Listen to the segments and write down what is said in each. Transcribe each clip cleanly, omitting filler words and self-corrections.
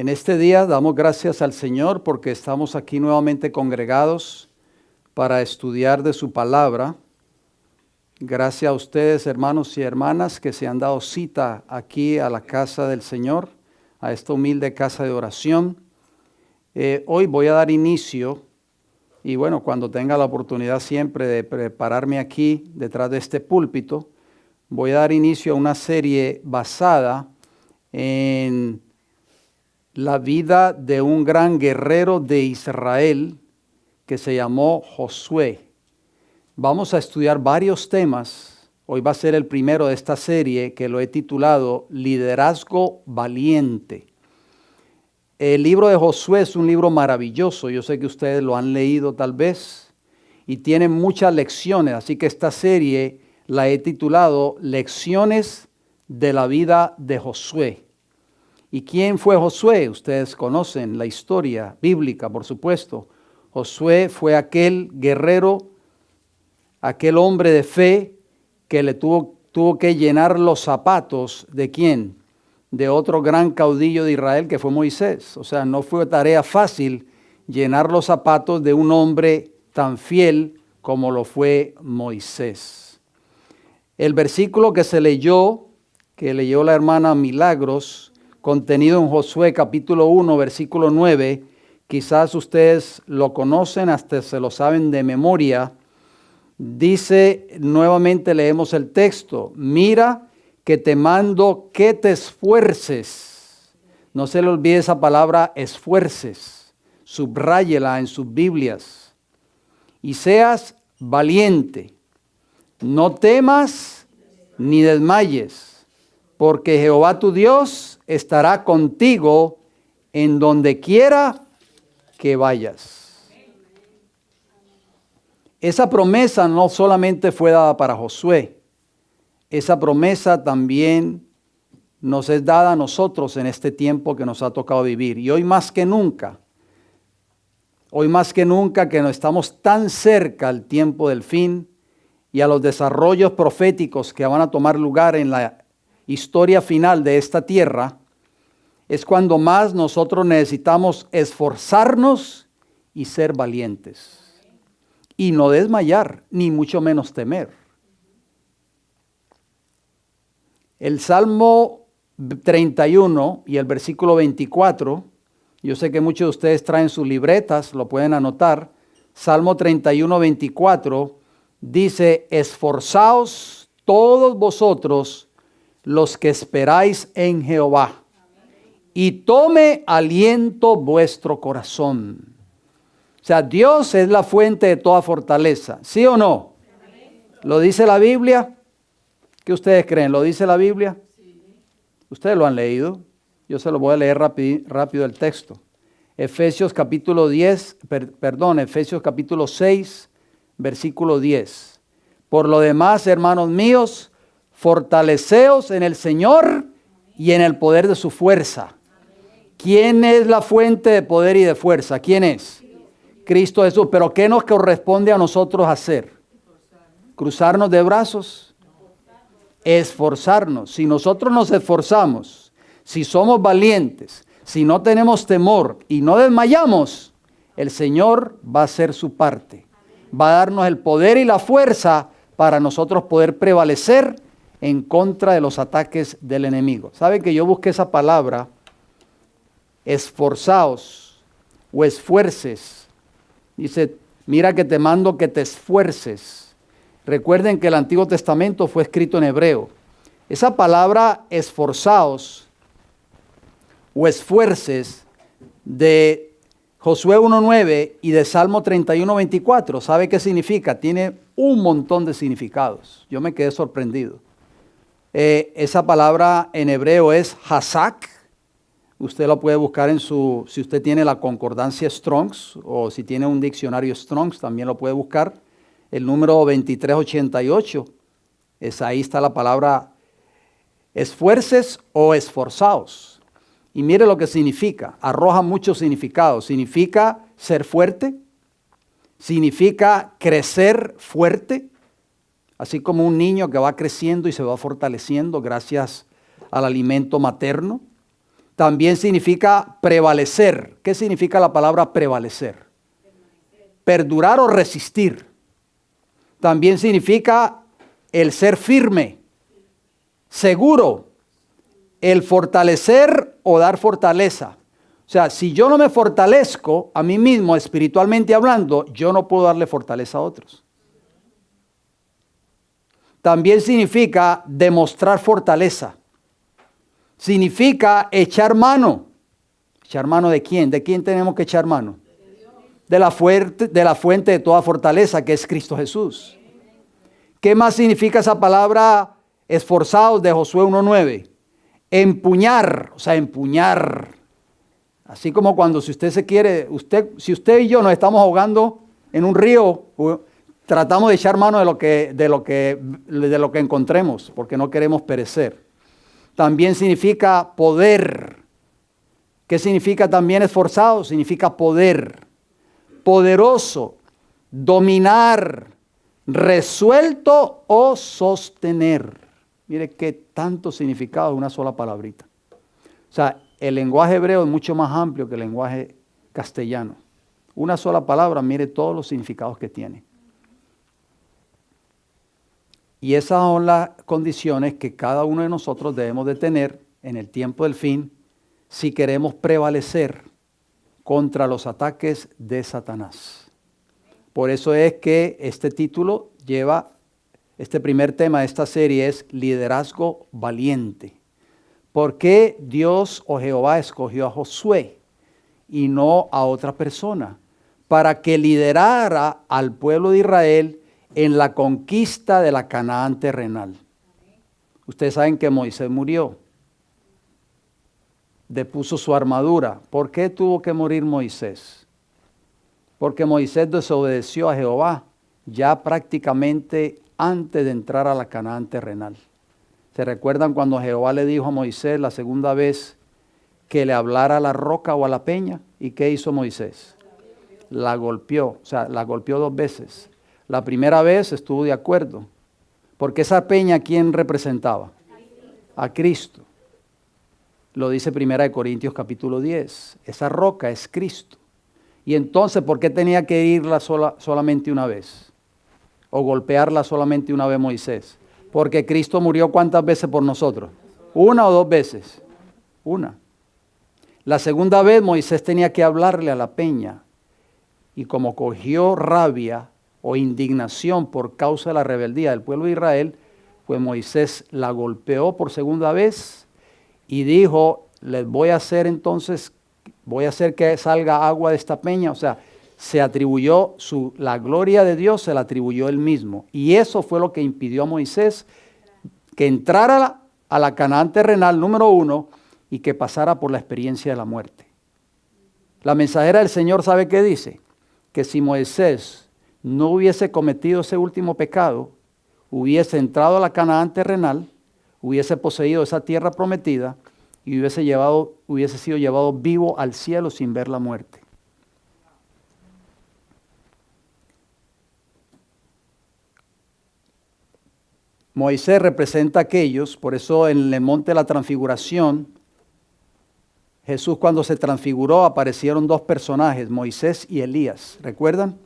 En este día damos gracias al Señor porque estamos aquí nuevamente congregados para estudiar de su palabra. Gracias a ustedes, hermanos y hermanas, que se han dado cita aquí a la casa del Señor, a esta humilde casa de oración. Hoy voy a dar inicio, y bueno, cuando tenga la oportunidad siempre de prepararme aquí detrás de este púlpito, voy a dar inicio a una serie basada en la vida de un gran guerrero de Israel que se llamó Josué. Vamos a estudiar varios temas. Hoy va a ser el primero de esta serie que lo he titulado Liderazgo Valiente. El libro de Josué es un libro maravilloso. Yo sé que ustedes lo han leído tal vez y tiene muchas lecciones. Así que esta serie la he titulado Lecciones de la vida de Josué. ¿Y quién fue Josué? Ustedes conocen la historia bíblica, por supuesto. Josué fue aquel guerrero, aquel hombre de fe que le tuvo que llenar los zapatos ¿de quién? De otro gran caudillo de Israel que fue Moisés. O sea, no fue tarea fácil llenar los zapatos de un hombre tan fiel como lo fue Moisés. El versículo que leyó la hermana Milagros, contenido en Josué capítulo 1, versículo 9, quizás ustedes lo conocen, hasta se lo saben de memoria. Dice, nuevamente leemos el texto, mira que te mando que te esfuerces. No se le olvide esa palabra esfuerces, subráyela en sus Biblias. Y seas valiente, no temas ni desmayes, porque Jehová tu Dios estará contigo en donde quiera que vayas. Esa promesa no solamente fue dada para Josué, esa promesa también nos es dada a nosotros en este tiempo que nos ha tocado vivir. Y hoy más que nunca que no estamos tan cerca al tiempo del fin y a los desarrollos proféticos que van a tomar lugar en la historia final de esta tierra, es cuando más nosotros necesitamos esforzarnos y ser valientes. Y no desmayar, ni mucho menos temer. El Salmo 31 y el versículo 24, yo sé que muchos de ustedes traen sus libretas, lo pueden anotar. Salmo 31, 24, dice, esforzaos todos vosotros los que esperáis en Jehová, y tome aliento vuestro corazón. O sea, Dios es la fuente de toda fortaleza, ¿sí o no? ¿Lo dice la Biblia? ¿Qué ustedes creen? ¿Lo dice la Biblia? Sí. ¿Ustedes lo han leído? Yo se lo voy a leer rápido el texto. Efesios capítulo 6, versículo 10. Por lo demás, hermanos míos, fortaleceos en el Señor y en el poder de su fuerza. ¿Quién es la fuente de poder y de fuerza? ¿Quién es? Cristo Jesús. Pero ¿qué nos corresponde a nosotros hacer? ¿Cruzarnos de brazos? Esforzarnos. Si nosotros nos esforzamos, si somos valientes, si no tenemos temor y no desmayamos, el Señor va a hacer su parte. Va a darnos el poder y la fuerza para nosotros poder prevalecer en contra de los ataques del enemigo. ¿Saben que yo busqué esa palabra? Esforzaos o esfuerces. Dice, mira que te mando que te esfuerces. Recuerden que el Antiguo Testamento fue escrito en hebreo. Esa palabra esforzaos o esfuerces de Josué 1:9 y de Salmo 31:24, ¿sabe qué significa? Tiene un montón de significados. Yo me quedé sorprendido. Esa palabra en hebreo es hazak. Usted lo puede buscar si usted tiene la concordancia Strong's o si tiene un diccionario Strong's, también lo puede buscar. El número 2388, ahí está la palabra esfuerces o esforzaos. Y mire lo que significa, arroja muchos significados. Significa ser fuerte, significa crecer fuerte, así como un niño que va creciendo y se va fortaleciendo gracias al alimento materno. También significa prevalecer. ¿Qué significa la palabra prevalecer? Perdurar o resistir. También significa el ser firme, seguro, el fortalecer o dar fortaleza. O sea, si yo no me fortalezco a mí mismo espiritualmente hablando, yo no puedo darle fortaleza a otros. También significa demostrar fortaleza. Significa echar mano. ¿Echar mano de quién? ¿De quién tenemos que echar mano? De la fuente de toda fortaleza, que es Cristo Jesús. ¿Qué más significa esa palabra esforzados de Josué 1:9? Empuñar, o sea, empuñar. Así como cuando si usted y yo nos estamos ahogando en un río, tratamos de echar mano de lo que encontremos, porque no queremos perecer. También significa poder. ¿Qué significa también esforzado? Significa poder. Poderoso, dominar, resuelto o sostener. Mire qué tanto significado de una sola palabrita. O sea, el lenguaje hebreo es mucho más amplio que el lenguaje castellano. Una sola palabra, mire todos los significados que tiene. Y esas son las condiciones que cada uno de nosotros debemos de tener en el tiempo del fin si queremos prevalecer contra los ataques de Satanás. Por eso es que este título este primer tema de esta serie es liderazgo valiente. ¿Por qué Dios o Jehová escogió a Josué y no a otra persona? Para que liderara al pueblo de Israel en la conquista de la Canaán terrenal. Ustedes saben que Moisés murió. Depuso su armadura. ¿Por qué tuvo que morir Moisés? Porque Moisés desobedeció a Jehová ya prácticamente antes de entrar a la Canaán terrenal. ¿Se recuerdan cuando Jehová le dijo a Moisés la segunda vez que le hablara a la roca o a la peña? ¿Y qué hizo Moisés? La golpeó, o sea, la golpeó 2 veces. La primera vez estuvo de acuerdo, porque esa peña, ¿quién representaba? A Cristo. Lo dice 1 Corintios capítulo 10. Esa roca es Cristo. Y entonces, ¿por qué tenía que irla solamente una vez? O golpearla solamente una vez Moisés. Porque Cristo murió ¿cuántas veces por nosotros? 1 o 2 veces. 1. La segunda vez Moisés tenía que hablarle a la peña. Y como cogió rabia o indignación por causa de la rebeldía del pueblo de Israel, pues Moisés la golpeó por segunda vez y dijo, voy a hacer que salga agua de esta peña. O sea, se atribuyó la gloria de Dios, se la atribuyó él mismo. Y eso fue lo que impidió a Moisés que entrara a la Canaán terrenal, número 1, y que pasara por la experiencia de la muerte. La mensajera del Señor, ¿sabe qué dice? Que si Moisés no hubiese cometido ese último pecado, hubiese entrado a la Canaán terrenal, hubiese poseído esa tierra prometida y hubiese sido llevado vivo al cielo sin ver la muerte. Moisés representa a aquellos, por eso en el monte de la transfiguración, Jesús cuando se transfiguró aparecieron dos personajes, Moisés y Elías. ¿Recuerdan?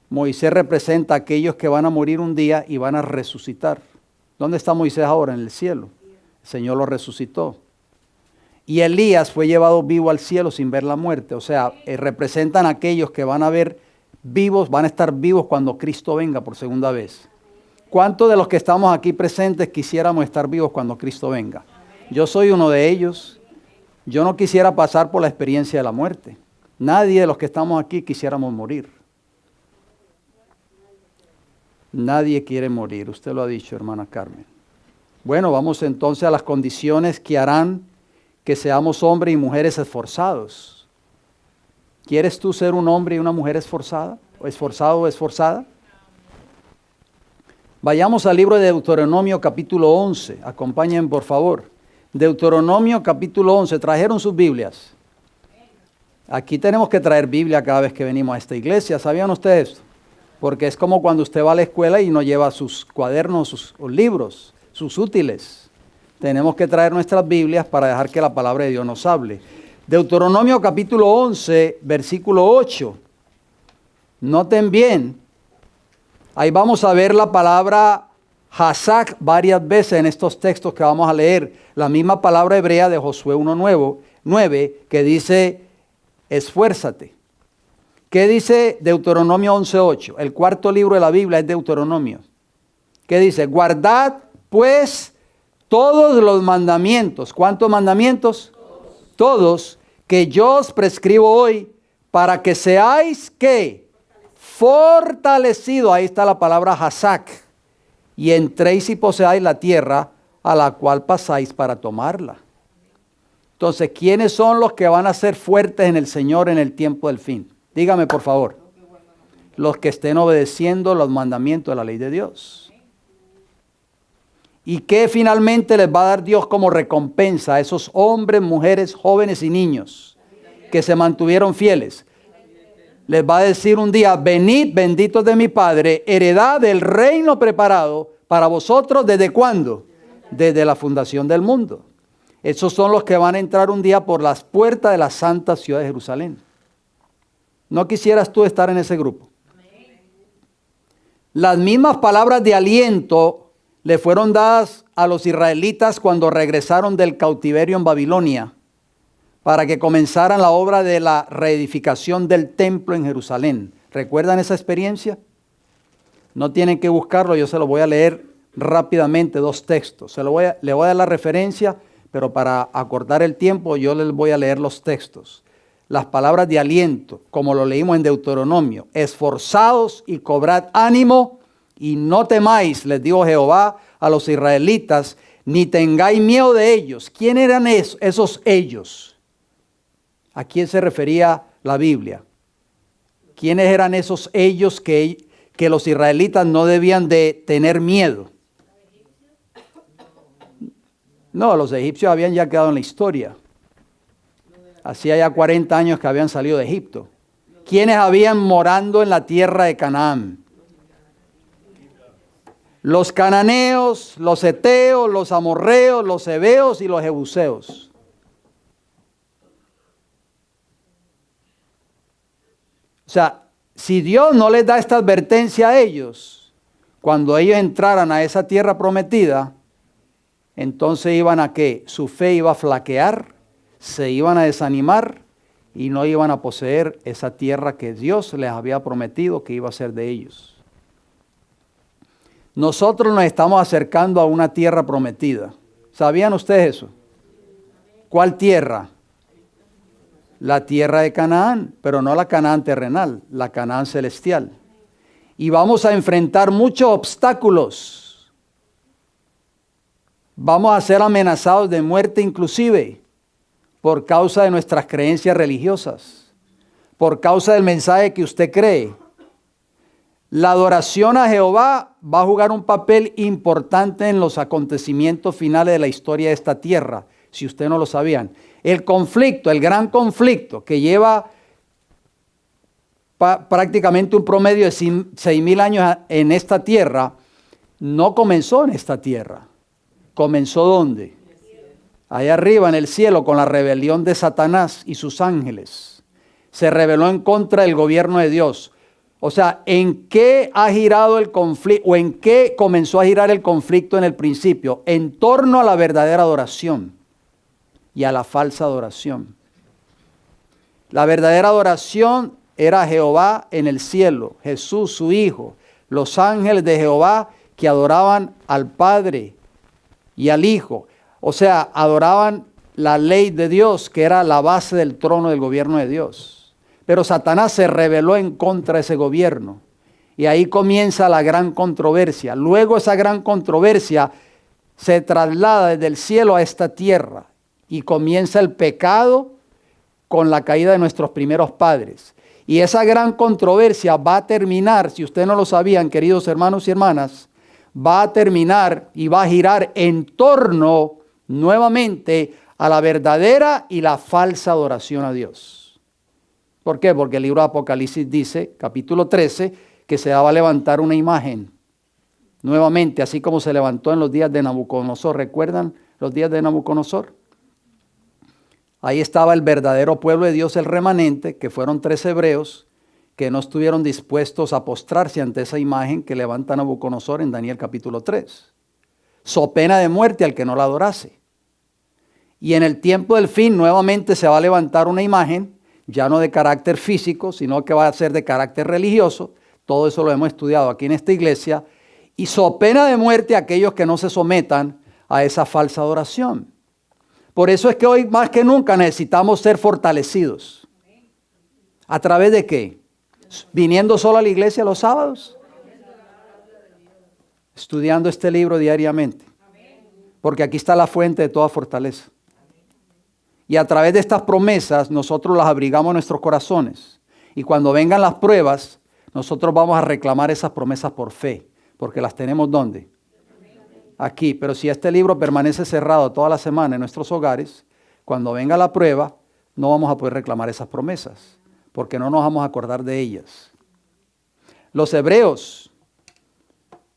Moisés representa a aquellos que van a morir un día y van a resucitar. ¿Dónde está Moisés ahora? En el cielo. El Señor lo resucitó. Y Elías fue llevado vivo al cielo sin ver la muerte. O sea, representan a aquellos que van a ver vivos, van a estar vivos cuando Cristo venga por segunda vez. ¿Cuántos de los que estamos aquí presentes quisiéramos estar vivos cuando Cristo venga? Yo soy uno de ellos. Yo no quisiera pasar por la experiencia de la muerte. Nadie de los que estamos aquí quisiéramos morir. Nadie quiere morir, usted lo ha dicho, hermana Carmen. Bueno, vamos entonces a las condiciones que harán que seamos hombres y mujeres esforzados. ¿Quieres tú ser un hombre y una mujer esforzada? ¿O esforzado o esforzada? Vayamos al libro de Deuteronomio capítulo 11. Acompáñenme por favor. Deuteronomio capítulo 11. ¿Trajeron sus Biblias? Aquí tenemos que traer Biblia cada vez que venimos a esta iglesia. ¿Sabían ustedes esto? Porque es como cuando usted va a la escuela y no lleva sus cuadernos, sus libros, sus útiles. Tenemos que traer nuestras Biblias para dejar que la palabra de Dios nos hable. Deuteronomio capítulo 11, versículo 8. Noten bien, ahí vamos a ver la palabra Hazak varias veces en estos textos que vamos a leer. La misma palabra hebrea de Josué 1:9 que dice, esfuérzate. ¿Qué dice Deuteronomio 11:8? El cuarto libro de la Biblia es Deuteronomio. ¿Qué dice? Guardad pues todos los mandamientos. ¿Cuántos mandamientos? Todos que yo os prescribo hoy para que seáis, ¿qué? Fortalecidos. Ahí está la palabra Hazak. Y entréis y poseáis la tierra a la cual pasáis para tomarla. Entonces, ¿quiénes son los que van a ser fuertes en el Señor en el tiempo del fin? Dígame, por favor. Los que estén obedeciendo los mandamientos de la ley de Dios. ¿Y qué finalmente les va a dar Dios como recompensa a esos hombres, mujeres, jóvenes y niños que se mantuvieron fieles? Les va a decir un día, venid benditos de mi Padre, heredad del reino preparado para vosotros, ¿desde cuándo? Desde la fundación del mundo. Esos son los que van a entrar un día por las puertas de la santa ciudad de Jerusalén. ¿No quisieras tú estar en ese grupo? Las mismas palabras de aliento le fueron dadas a los israelitas cuando regresaron del cautiverio en Babilonia, para que comenzaran la obra de la reedificación del templo en Jerusalén. ¿Recuerdan esa experiencia? No tienen que buscarlo, yo se lo voy a leer rápidamente, dos textos. Le voy a dar la referencia, pero para acortar el tiempo yo les voy a leer los textos. Las palabras de aliento, como lo leímos en Deuteronomio. Esforzaos y cobrad ánimo y no temáis, les dijo Jehová a los israelitas, ni tengáis miedo de ellos. ¿Quién eran esos ellos? ¿A quién se refería la Biblia? ¿Quiénes eran esos ellos que los israelitas no debían de tener miedo? No, los egipcios habían ya quedado en la historia. Hacía ya 40 años que habían salido de Egipto. ¿Quiénes habían morando en la tierra de Canaán? Los cananeos, los heteos, los amorreos, los heveos y los jebuseos. O sea, si Dios no les da esta advertencia a ellos, cuando ellos entraran a esa tierra prometida, entonces iban a ¿qué? Su fe iba a flaquear, se iban a desanimar y no iban a poseer esa tierra que Dios les había prometido que iba a ser de ellos. Nosotros nos estamos acercando a una tierra prometida. ¿Sabían ustedes eso? ¿Cuál tierra? La tierra de Canaán, pero no la Canaán terrenal, la Canaán celestial. Y vamos a enfrentar muchos obstáculos. Vamos a ser amenazados de muerte inclusive. por causa de nuestras creencias religiosas, por causa del mensaje que usted cree. La adoración a Jehová va a jugar un papel importante en los acontecimientos finales de la historia de esta tierra, si ustedes no lo sabían. El conflicto, el gran conflicto que lleva prácticamente un promedio de 6,000 años en esta tierra, no comenzó en esta tierra. ¿Comenzó dónde? Allá arriba en el cielo, con la rebelión de Satanás y sus ángeles. Se rebeló en contra del gobierno de Dios. O sea, ¿en qué ha girado el conflicto o en qué comenzó a girar el conflicto en el principio? En torno a la verdadera adoración y a la falsa adoración. La verdadera adoración era Jehová en el cielo, Jesús su Hijo, los ángeles de Jehová que adoraban al Padre y al Hijo. O sea, adoraban la ley de Dios, que era la base del trono del gobierno de Dios. Pero Satanás se rebeló en contra de ese gobierno. Y ahí comienza la gran controversia. Luego esa gran controversia se traslada desde el cielo a esta tierra. Y comienza el pecado con la caída de nuestros primeros padres. Y esa gran controversia va a terminar, si ustedes no lo sabían, queridos hermanos y hermanas, va a terminar y va a girar en torno nuevamente a la verdadera y la falsa adoración a Dios. ¿Por qué? Porque el libro de Apocalipsis dice, capítulo 13, que se va a levantar una imagen nuevamente, así como se levantó en los días de Nabucodonosor. ¿Recuerdan los días de Nabucodonosor? Ahí estaba el verdadero pueblo de Dios, el remanente, que fueron 3 hebreos que no estuvieron dispuestos a postrarse ante esa imagen que levanta Nabucodonosor en Daniel capítulo 3. So pena de muerte al que no la adorase. Y en el tiempo del fin nuevamente se va a levantar una imagen, ya no de carácter físico, sino que va a ser de carácter religioso. Todo eso lo hemos estudiado aquí en esta iglesia. Y so pena de muerte a aquellos que no se sometan a esa falsa adoración. Por eso es que hoy más que nunca necesitamos ser fortalecidos. ¿A través de qué? ¿Viniendo solo a la iglesia los sábados? Estudiando este libro diariamente. Porque aquí está la fuente de toda fortaleza. Y a través de estas promesas nosotros las abrigamos en nuestros corazones. Y cuando vengan las pruebas, nosotros vamos a reclamar esas promesas por fe. Porque las tenemos ¿dónde? Aquí. Pero si este libro permanece cerrado toda la semana en nuestros hogares, cuando venga la prueba, no vamos a poder reclamar esas promesas. Porque no nos vamos a acordar de ellas. Los hebreos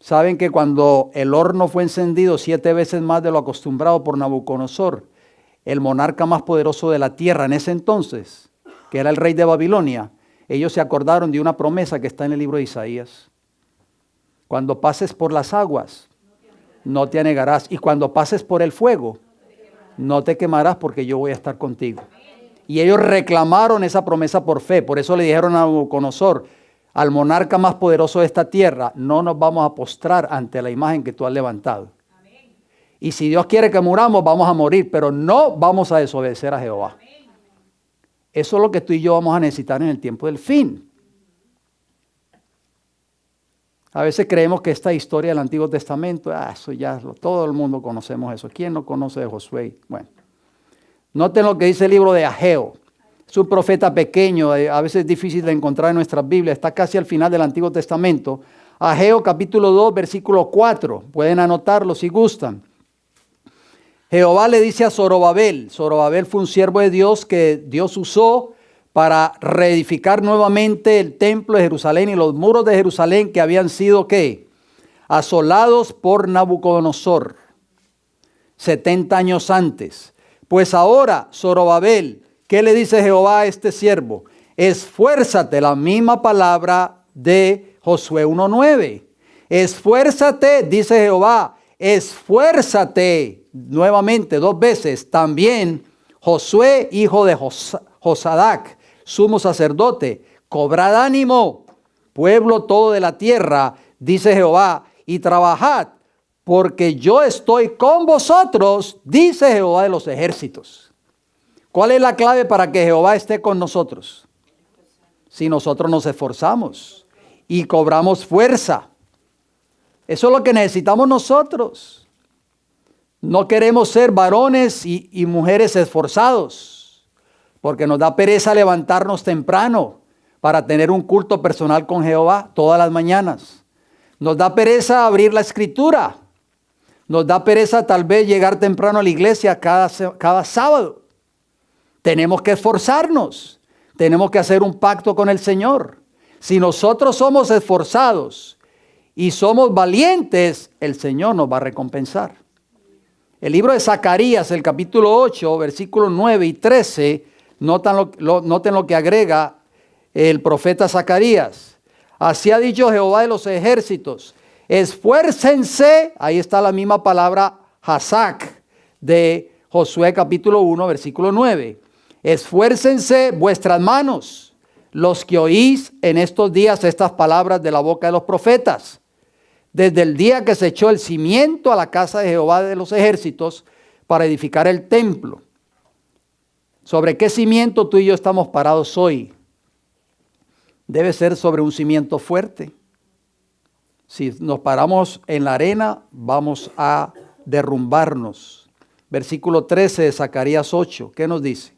saben que cuando el horno fue encendido 7 veces más de lo acostumbrado por Nabucodonosor, el monarca más poderoso de la tierra en ese entonces, que era el rey de Babilonia, ellos se acordaron de una promesa que está en el libro de Isaías. Cuando pases por las aguas, no te anegarás. Y cuando pases por el fuego, no te quemarás porque yo voy a estar contigo. Y ellos reclamaron esa promesa por fe. Por eso le dijeron a Nabucodonosor, al monarca más poderoso de esta tierra, no nos vamos a postrar ante la imagen que tú has levantado. Amén. Y si Dios quiere que muramos, vamos a morir, pero no vamos a desobedecer a Jehová. Amén. Eso es lo que tú y yo vamos a necesitar en el tiempo del fin. A veces creemos que esta historia del Antiguo Testamento, eso ya todo el mundo conocemos eso. ¿Quién no conoce de Josué? Bueno, noten lo que dice el libro de Ageo. Es un profeta pequeño, a veces es difícil de encontrar en nuestras Biblias. Está casi al final del Antiguo Testamento. Ageo capítulo 2, versículo 4. Pueden anotarlo si gustan. Jehová le dice a Zorobabel. Zorobabel fue un siervo de Dios que Dios usó para reedificar nuevamente el templo de Jerusalén y los muros de Jerusalén que habían sido, ¿qué? Asolados por Nabucodonosor 70 años antes. Pues ahora, Zorobabel, ¿qué le dice Jehová a este siervo? Esfuérzate, la misma palabra de Josué 1:9. Esfuérzate, dice Jehová, esfuérzate, nuevamente 2 veces. También Josué, hijo de Josadac, sumo sacerdote, cobrad ánimo, pueblo todo de la tierra, dice Jehová, y trabajad, porque yo estoy con vosotros, dice Jehová de los ejércitos. ¿Cuál es la clave para que Jehová esté con nosotros? Si nosotros nos esforzamos y cobramos fuerza. Eso es lo que necesitamos nosotros. No queremos ser varones y mujeres esforzados, porque nos da pereza levantarnos temprano para tener un culto personal con Jehová todas las mañanas. Nos da pereza abrir la escritura. Nos da pereza tal vez llegar temprano a la iglesia cada sábado. Tenemos que esforzarnos. Tenemos que hacer un pacto con el Señor. Si nosotros somos esforzados y somos valientes, el Señor nos va a recompensar. El libro de Zacarías, el capítulo 8, versículos 9 y 13, noten lo que agrega el profeta Zacarías. Así ha dicho Jehová de los ejércitos: esfuércense, ahí está la misma palabra Hazac de Josué capítulo 1, versículo 9. Esfuércense vuestras manos, los que oís en estos días estas palabras de la boca de los profetas. Desde el día que se echó el cimiento a la casa de Jehová de los ejércitos para edificar el templo. ¿Sobre qué cimiento tú y yo estamos parados hoy? Debe ser sobre un cimiento fuerte. Si nos paramos en la arena, vamos a derrumbarnos. Versículo 13 de Zacarías 8, ¿qué nos dice?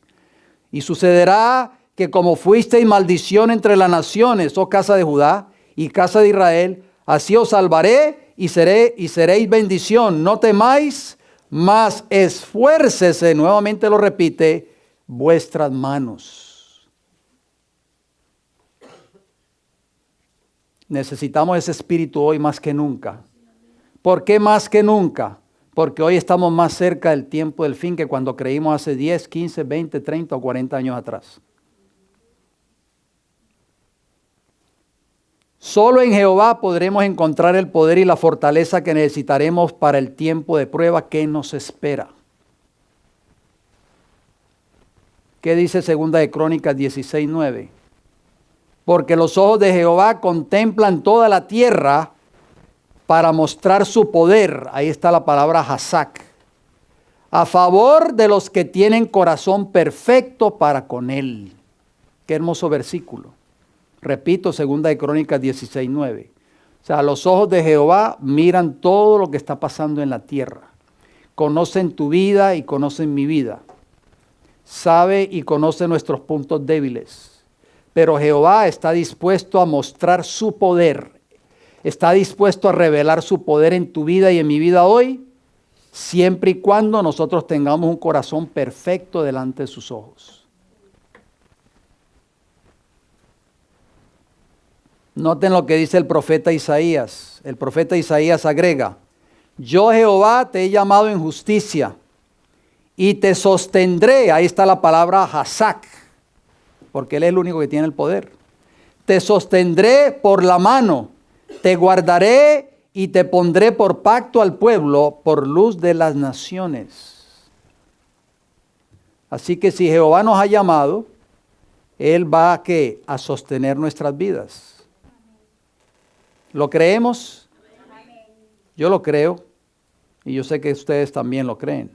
Y sucederá que como fuisteis maldición entre las naciones, oh casa de Judá y casa de Israel, así os salvaré y seréis bendición. No temáis, mas esfuércese, nuevamente lo repite, vuestras manos. Necesitamos ese espíritu hoy más que nunca. ¿Por qué más que nunca? Porque hoy estamos más cerca del tiempo del fin que cuando creímos hace 10, 15, 20, 30 o 40 años atrás. Solo en Jehová podremos encontrar el poder y la fortaleza que necesitaremos para el tiempo de prueba que nos espera. ¿Qué dice 2 de Crónicas 16:9? Porque los ojos de Jehová contemplan toda la tierra para mostrar su poder. Ahí está la palabra Hazac. A favor de los que tienen corazón perfecto para con él. Qué hermoso versículo. Repito, 2 de Crónicas 16:9. O sea, los ojos de Jehová miran todo lo que está pasando en la tierra. Conocen tu vida y conocen mi vida. Sabe y conoce nuestros puntos débiles. Pero Jehová está dispuesto a mostrar su poder. Está dispuesto a revelar su poder en tu vida y en mi vida hoy, siempre y cuando nosotros tengamos un corazón perfecto delante de sus ojos. Noten lo que dice el profeta Isaías. El profeta Isaías agrega: yo Jehová te he llamado en justicia y te sostendré. Ahí está la palabra Hazac, porque él es el único que tiene el poder. Te sostendré por la mano, te guardaré y te pondré por pacto al pueblo, por luz de las naciones. Así que si Jehová nos ha llamado, él va a sostener nuestras vidas. ¿Lo creemos? Yo lo creo y yo sé que ustedes también lo creen.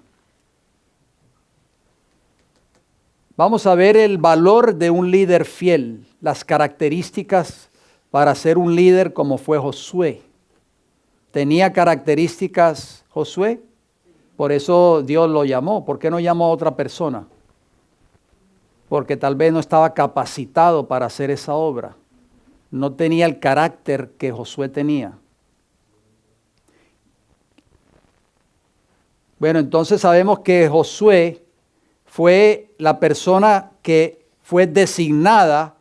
Vamos a ver el valor de un líder fiel, las características para ser un líder como fue Josué. ¿Tenía características Josué? Por eso Dios lo llamó. ¿Por qué no llamó a otra persona? Porque tal vez no estaba capacitado para hacer esa obra. No tenía el carácter que Josué tenía. Bueno, entonces sabemos que Josué fue la persona que fue designada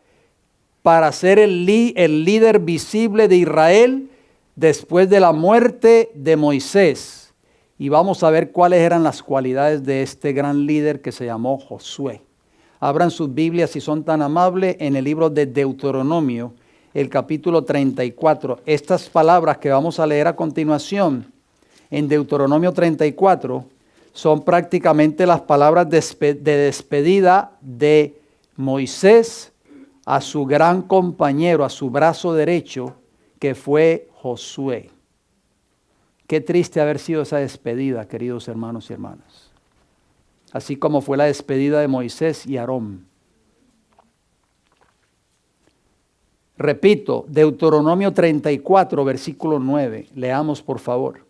para ser el líder visible de Israel después de la muerte de Moisés. Y vamos a ver cuáles eran las cualidades de este gran líder que se llamó Josué. Abran sus Biblias, si son tan amables, en el libro de Deuteronomio, el capítulo 34. Estas palabras que vamos a leer a continuación en Deuteronomio 34 son prácticamente las palabras de despedida de Moisés a su gran compañero, a su brazo derecho, que fue Josué. Qué triste haber sido esa despedida, queridos hermanos y hermanas. Así como fue la despedida de Moisés y Aarón. Repito, Deuteronomio 34, versículo 9. Leamos, por favor.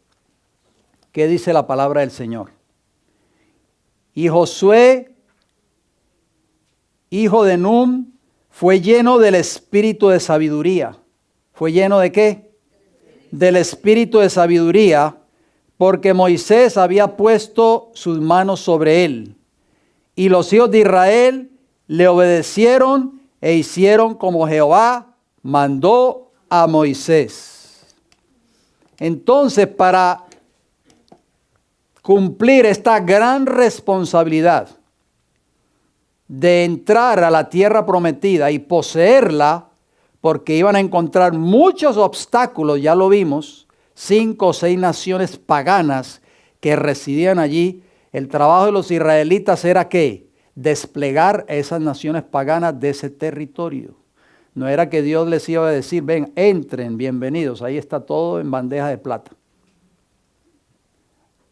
¿Qué dice la palabra del Señor? Y Josué, hijo de Nun, fue lleno del espíritu de sabiduría. ¿Fue lleno de qué? Del espíritu de sabiduría, porque Moisés había puesto sus manos sobre él. Y los hijos de Israel le obedecieron e hicieron como Jehová mandó a Moisés. Entonces, para cumplir esta gran responsabilidad de entrar a la tierra prometida y poseerla, porque iban a encontrar muchos obstáculos, ya lo vimos, 5 o 6 naciones paganas que residían allí. El trabajo de los israelitas era ¿qué? Desplegar a esas naciones paganas de ese territorio. No era que Dios les iba a decir, ven, entren, bienvenidos, ahí está todo en bandeja de plata.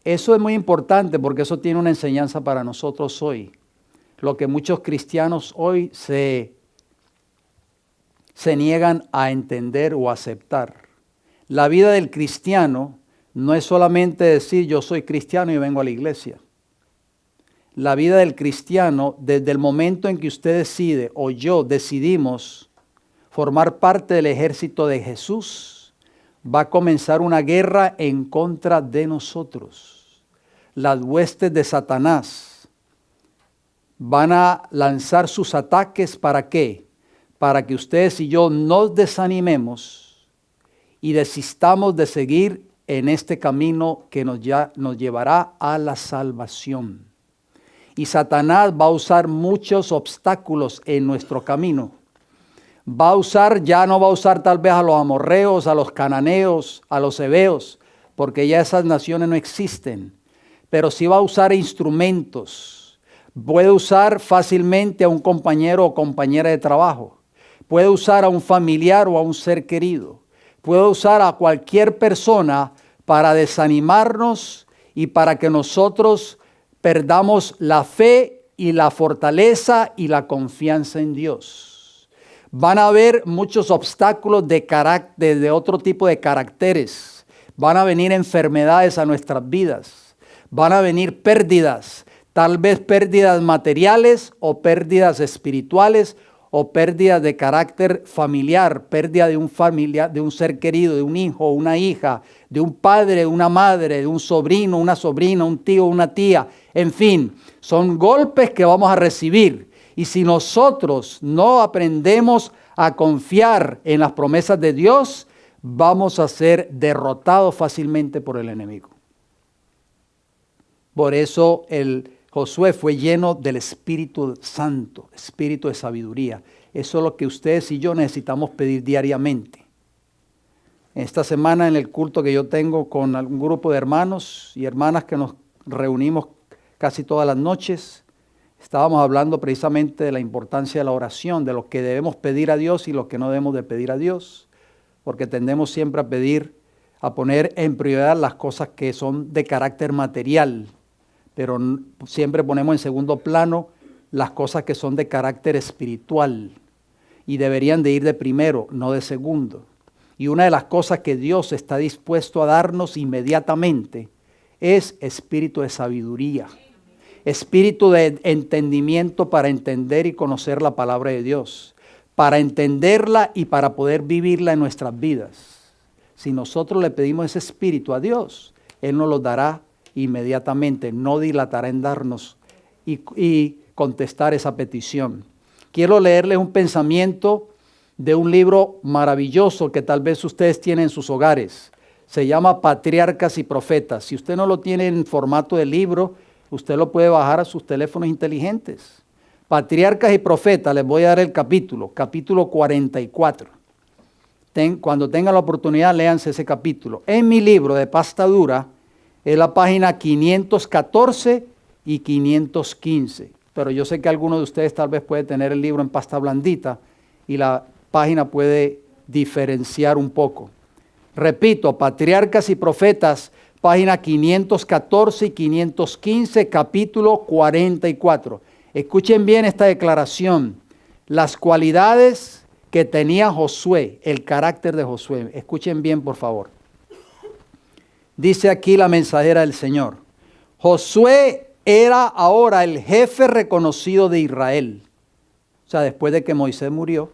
Eso es muy importante porque eso tiene una enseñanza para nosotros hoy. Lo que muchos cristianos hoy se niegan a entender o aceptar. La vida del cristiano no es solamente decir yo soy cristiano y vengo a la iglesia. La vida del cristiano, desde el momento en que usted decide o yo decidimos formar parte del ejército de Jesús, va a comenzar una guerra en contra de nosotros. Las huestes de Satanás van a lanzar sus ataques ¿para qué? Para que ustedes y yo nos desanimemos y desistamos de seguir en este camino que nos llevará a la salvación. Y Satanás va a usar muchos obstáculos en nuestro camino. Ya no va a usar tal vez a los amorreos, a los cananeos, a los heveos, porque ya esas naciones no existen. Pero sí va a usar instrumentos. Puede usar fácilmente a un compañero o compañera de trabajo. Puede usar a un familiar o a un ser querido. Puede usar a cualquier persona para desanimarnos y para que nosotros perdamos la fe y la fortaleza y la confianza en Dios. Van a haber muchos obstáculos de otro tipo de caracteres. Van a venir enfermedades a nuestras vidas. Van a venir pérdidas, tal vez pérdidas materiales o pérdidas espirituales o pérdidas de carácter familiar, pérdida de un familiar, de un ser querido, de un hijo, una hija, de un padre, de una madre, de un sobrino, una sobrina, un tío, una tía. En fin, son golpes que vamos a recibir. Y si nosotros no aprendemos a confiar en las promesas de Dios, vamos a ser derrotados fácilmente por el enemigo. Por eso Josué fue lleno del Espíritu Santo, espíritu de sabiduría. Eso es lo que ustedes y yo necesitamos pedir diariamente. Esta semana en el culto que yo tengo con algún grupo de hermanos y hermanas que nos reunimos casi todas las noches, estábamos hablando precisamente de la importancia de la oración, de lo que debemos pedir a Dios y lo que no debemos de pedir a Dios, porque tendemos siempre a poner en prioridad las cosas que son de carácter material, pero siempre ponemos en segundo plano las cosas que son de carácter espiritual y deberían de ir de primero, no de segundo. Y una de las cosas que Dios está dispuesto a darnos inmediatamente es espíritu de sabiduría, espíritu de entendimiento para entender y conocer la palabra de Dios, para entenderla y para poder vivirla en nuestras vidas. Si nosotros le pedimos ese espíritu a Dios, Él nos lo dará inmediatamente, no dilatará en darnos y contestar esa petición. Quiero leerles un pensamiento de un libro maravilloso que tal vez ustedes tienen en sus hogares. Se llama Patriarcas y Profetas. Si usted no lo tiene en formato de libro, usted lo puede bajar a sus teléfonos inteligentes. Patriarcas y Profetas, les voy a dar el capítulo 44. Cuando tengan la oportunidad, léanse ese capítulo. En mi libro de pasta dura, es la página 514 y 515. Pero yo sé que alguno de ustedes tal vez puede tener el libro en pasta blandita y la página puede diferenciar un poco. Repito, Patriarcas y Profetas, página 514 y 515, capítulo 44. Escuchen bien esta declaración. Las cualidades que tenía Josué, el carácter de Josué. Escuchen bien, por favor. Dice aquí la mensajera del Señor. Josué era ahora el jefe reconocido de Israel. O sea, después de que Moisés murió,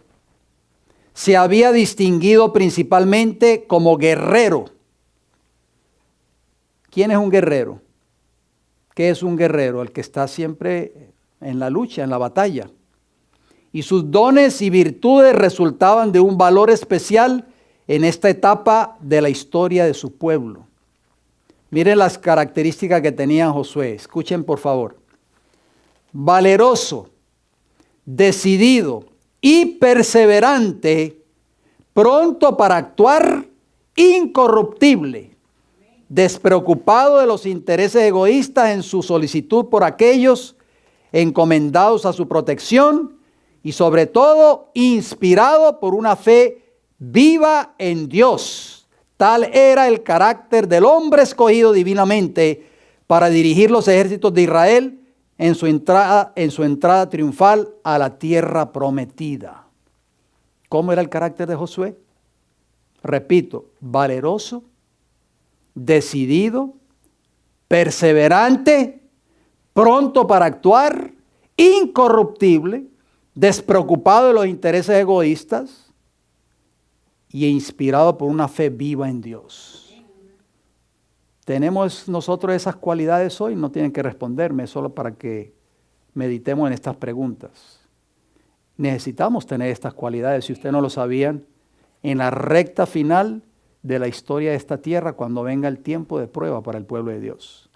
se había distinguido principalmente como guerrero. ¿Quién es un guerrero? ¿Qué es un guerrero? El que está siempre en la lucha, en la batalla. Y sus dones y virtudes resultaban de un valor especial en esta etapa de la historia de su pueblo. Miren las características que tenía Josué. Escuchen por favor. Valeroso, decidido y perseverante, pronto para actuar, incorruptible, despreocupado de los intereses egoístas en su solicitud por aquellos encomendados a su protección y sobre todo inspirado por una fe viva en Dios. Tal era el carácter del hombre escogido divinamente para dirigir los ejércitos de Israel en su entrada triunfal a la tierra prometida. ¿Cómo era el carácter de Josué? Repito, valeroso, decidido, perseverante, pronto para actuar, incorruptible, despreocupado de los intereses egoístas y inspirado por una fe viva en Dios. ¿Tenemos nosotros esas cualidades hoy? No tienen que responderme, solo para que meditemos en estas preguntas. Necesitamos tener estas cualidades, si ustedes no lo sabían, en la recta final de la historia de esta tierra, cuando venga el tiempo de prueba para el pueblo de Dios.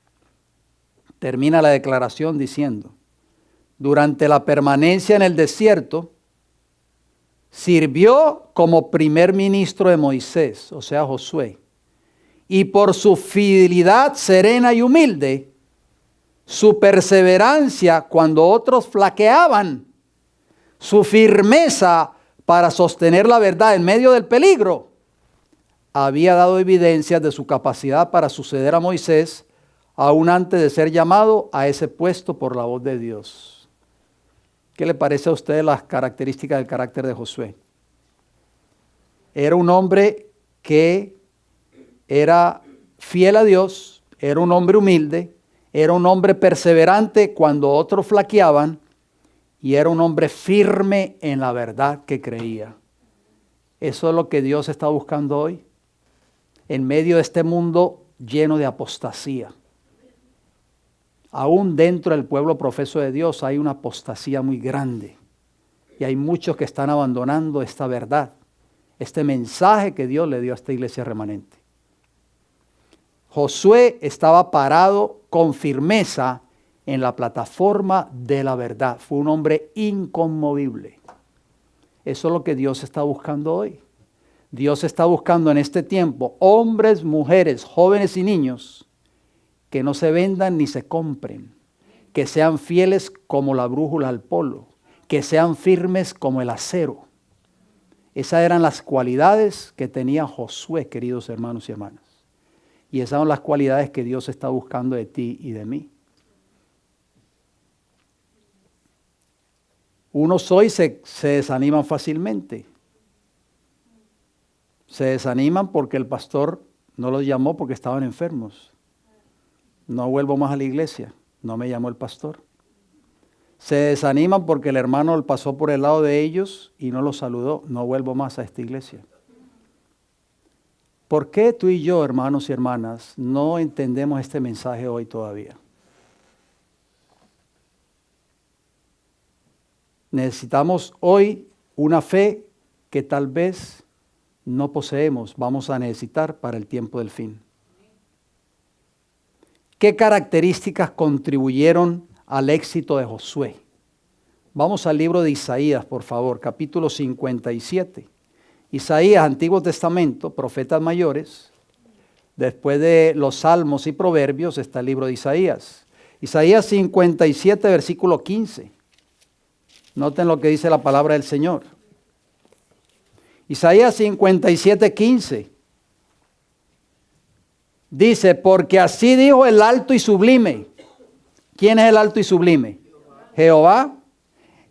Termina la declaración diciendo: durante la permanencia en el desierto, sirvió como primer ministro de Moisés, o sea, Josué. Y por su fidelidad serena y humilde, su perseverancia cuando otros flaqueaban, su firmeza para sostener la verdad en medio del peligro, había dado evidencias de su capacidad para suceder a Moisés, aún antes de ser llamado a ese puesto por la voz de Dios. ¿Qué le parece a usted las características del carácter de Josué? Era un hombre que era fiel a Dios, era un hombre humilde, era un hombre perseverante cuando otros flaqueaban y era un hombre firme en la verdad que creía. Eso es lo que Dios está buscando hoy, en medio de este mundo lleno de apostasía. Aún dentro del pueblo profeso de Dios hay una apostasía muy grande y hay muchos que están abandonando esta verdad, este mensaje que Dios le dio a esta iglesia remanente. Josué estaba parado con firmeza en la plataforma de la verdad. Fue un hombre inconmovible. Eso es lo que Dios está buscando hoy. Dios está buscando en este tiempo hombres, mujeres, jóvenes y niños que no se vendan ni se compren, que sean fieles como la brújula al polo, que sean firmes como el acero. Esas eran las cualidades que tenía Josué, queridos hermanos y hermanas. Y esas son las cualidades que Dios está buscando de ti y de mí. Unos hoy se desaniman fácilmente. Se desaniman porque el pastor no los llamó porque estaban enfermos. No vuelvo más a la iglesia, no me llamó el pastor. Se desaniman porque el hermano pasó por el lado de ellos y no los saludó, no vuelvo más a esta iglesia. ¿Por qué tú y yo, hermanos y hermanas, no entendemos este mensaje hoy todavía? Necesitamos hoy una fe que tal vez no poseemos, vamos a necesitar para el tiempo del fin. ¿Qué características contribuyeron al éxito de Josué? Vamos al libro de Isaías, por favor, capítulo 57. Isaías, Antiguo Testamento, profetas mayores. Después de los Salmos y Proverbios está el libro de Isaías. Isaías 57, versículo 15. Noten lo que dice la palabra del Señor. Isaías 57, 15. Dice, porque así dijo el alto y sublime. ¿Quién es el alto y sublime? Jehová,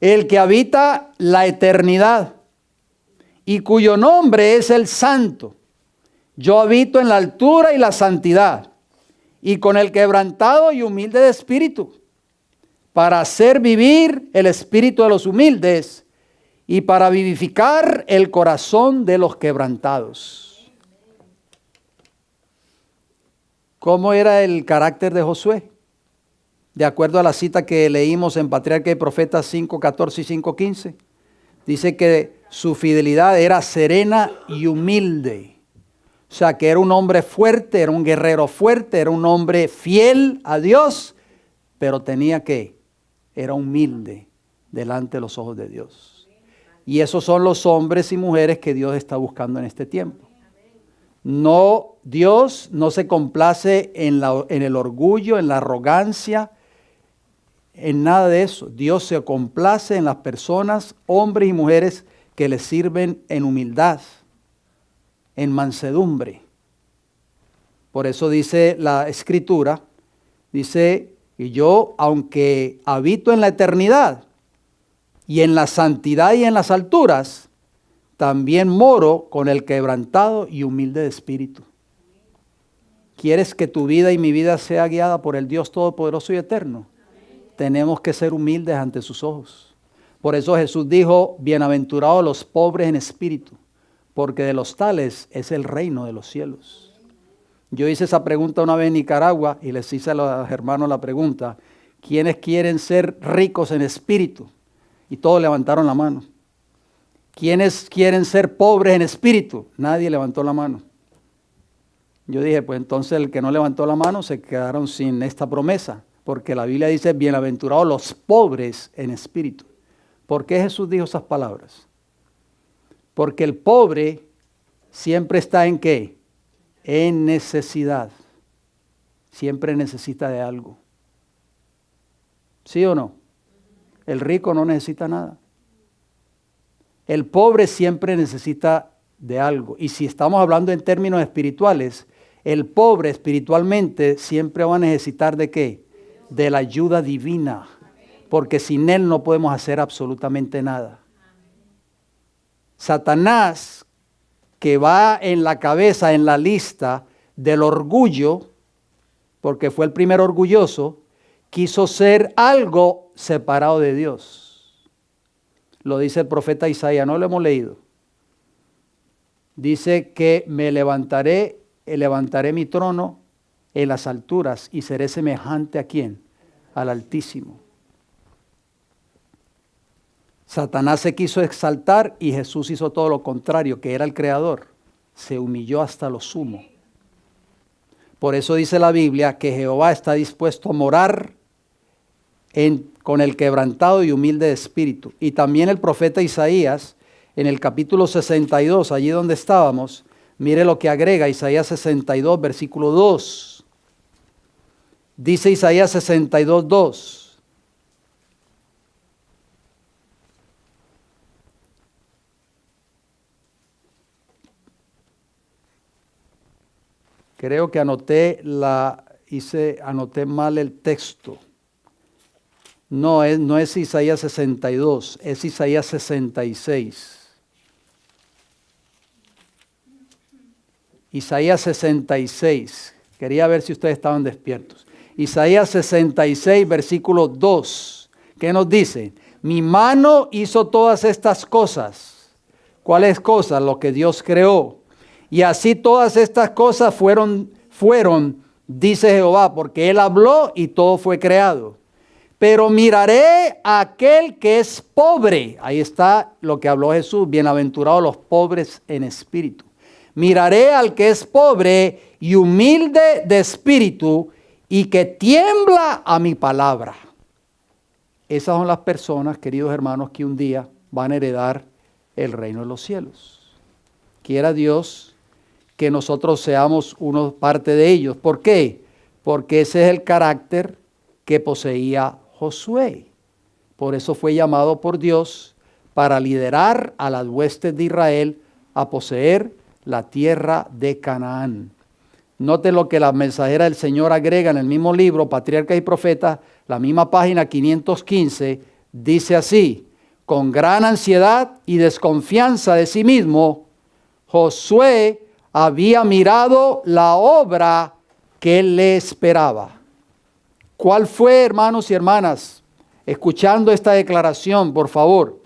el que habita la eternidad y cuyo nombre es el Santo. Yo habito en la altura y la santidad, y con el quebrantado y humilde de espíritu, para hacer vivir el espíritu de los humildes y para vivificar el corazón de los quebrantados. ¿Cómo era el carácter de Josué? De acuerdo a la cita que leímos en Patriarca y Profetas 5:14 y 5:15, dice que su fidelidad era serena y humilde. O sea, que era un hombre fuerte, era un guerrero fuerte, era un hombre fiel a Dios, pero era humilde delante de los ojos de Dios. Y esos son los hombres y mujeres que Dios está buscando en este tiempo. No, Dios no se complace en el orgullo, en la arrogancia, en nada de eso. Dios se complace en las personas, hombres y mujeres que le sirven en humildad, en mansedumbre. Por eso dice la Escritura, dice, y yo, aunque habito en la eternidad y en la santidad y en las alturas, también moro con el quebrantado y humilde de espíritu. ¿Quieres que tu vida y mi vida sea guiada por el Dios Todopoderoso y Eterno? Tenemos que ser humildes ante sus ojos. Por eso Jesús dijo, bienaventurados los pobres en espíritu, porque de los tales es el reino de los cielos. Yo hice esa pregunta una vez en Nicaragua y les hice a los hermanos la pregunta, ¿quiénes quieren ser ricos en espíritu? Y todos levantaron la mano. ¿Quiénes quieren ser pobres en espíritu? Nadie levantó la mano. Yo dije, pues entonces el que no levantó la mano se quedaron sin esta promesa. Porque la Biblia dice, bienaventurados los pobres en espíritu. ¿Por qué Jesús dijo esas palabras? Porque el pobre siempre está ¿en qué? En necesidad. Siempre necesita de algo. ¿Sí o no? El rico no necesita nada. El pobre siempre necesita de algo. Y si estamos hablando en términos espirituales, el pobre espiritualmente siempre va a necesitar ¿de qué? De la ayuda divina, porque sin Él no podemos hacer absolutamente nada. Satanás, que va en la cabeza, en la lista del orgullo, porque fue el primer orgulloso, quiso ser algo separado de Dios. Lo dice el profeta Isaías, no lo hemos leído. Dice que levantaré mi trono en las alturas y seré semejante ¿a quién? Al Altísimo. Satanás se quiso exaltar y Jesús hizo todo lo contrario, que era el creador. Se humilló hasta lo sumo. Por eso dice la Biblia que Jehová está dispuesto a morar con el quebrantado y humilde de espíritu. Y también el profeta Isaías, en el capítulo 62, allí donde estábamos, mire lo que agrega Isaías 62, versículo 2. Dice Isaías 62, 2. Creo que anoté mal el texto. No es Isaías 62, es Isaías 66. Isaías 66. Quería ver si ustedes estaban despiertos. Isaías 66, versículo 2. ¿Qué nos dice? Mi mano hizo todas estas cosas. ¿Cuáles cosas? Lo que Dios creó. Y así todas estas cosas fueron, dice Jehová, porque Él habló y todo fue creado. Pero miraré a aquel que es pobre. Ahí está lo que habló Jesús. Bienaventurados los pobres en espíritu. Miraré al que es pobre y humilde de espíritu y que tiembla a mi palabra. Esas son las personas, queridos hermanos, que un día van a heredar el reino de los cielos. Quiera Dios que nosotros seamos parte de ellos. ¿Por qué? Porque ese es el carácter que poseía Josué. Por eso fue llamado por Dios para liderar a las huestes de Israel a poseer la tierra de Canaán. Note lo que la mensajera del Señor agrega en el mismo libro, Patriarcas y Profetas, la misma página 515, dice así: con gran ansiedad y desconfianza de sí mismo, Josué había mirado la obra que le esperaba. ¿Cuál fue, hermanos y hermanas? Escuchando esta declaración, por favor.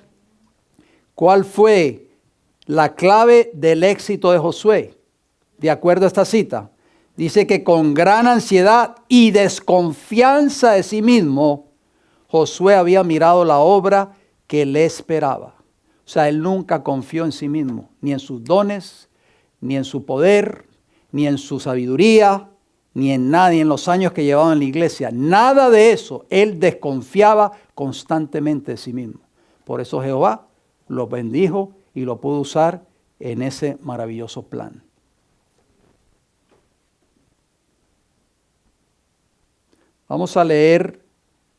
¿Cuál fue la clave del éxito de Josué? De acuerdo a esta cita, dice que con gran ansiedad y desconfianza de sí mismo, Josué había mirado la obra que le esperaba. O sea, él nunca confió en sí mismo, ni en sus dones, ni en su poder, ni en su sabiduría, ni en nada, ni en los años que llevaba en la iglesia. Nada de eso. Él desconfiaba constantemente de sí mismo. Por eso Jehová lo bendijo y lo pudo usar en ese maravilloso plan. Vamos a leer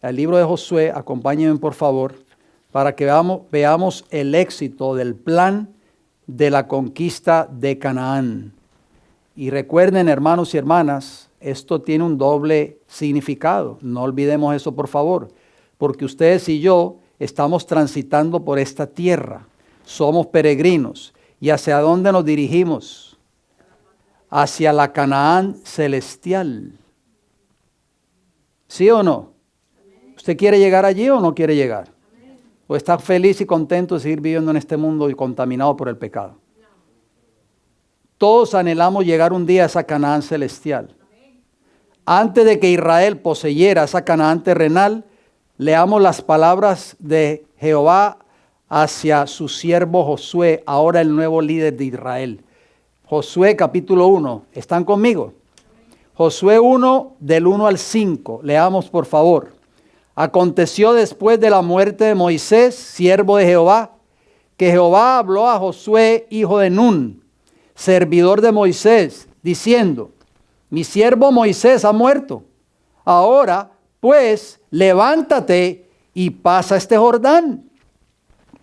el libro de Josué, acompáñenme por favor, para que veamos el éxito del plan de la conquista de Canaán. Y recuerden, hermanos y hermanas, esto tiene un doble significado. No olvidemos eso, por favor, porque ustedes y yo estamos transitando por esta tierra. Somos peregrinos. ¿Y hacia dónde nos dirigimos? Hacia la Canaán celestial. ¿Sí o no? ¿Usted quiere llegar allí o no quiere llegar? ¿O está feliz y contento de seguir viviendo en este mundo y contaminado por el pecado? Todos anhelamos llegar un día a esa Canaán celestial. Antes de que Israel poseyera esa Canaán terrenal, leamos las palabras de Jehová hacia su siervo Josué, ahora el nuevo líder de Israel. Josué capítulo 1. ¿Están conmigo? Josué 1, del 1 al 5. Leamos por favor. Aconteció después de la muerte de Moisés, siervo de Jehová, que Jehová habló a Josué, hijo de Nun, servidor de Moisés, diciendo: mi siervo Moisés ha muerto. Ahora, pues, levántate y pasa este Jordán,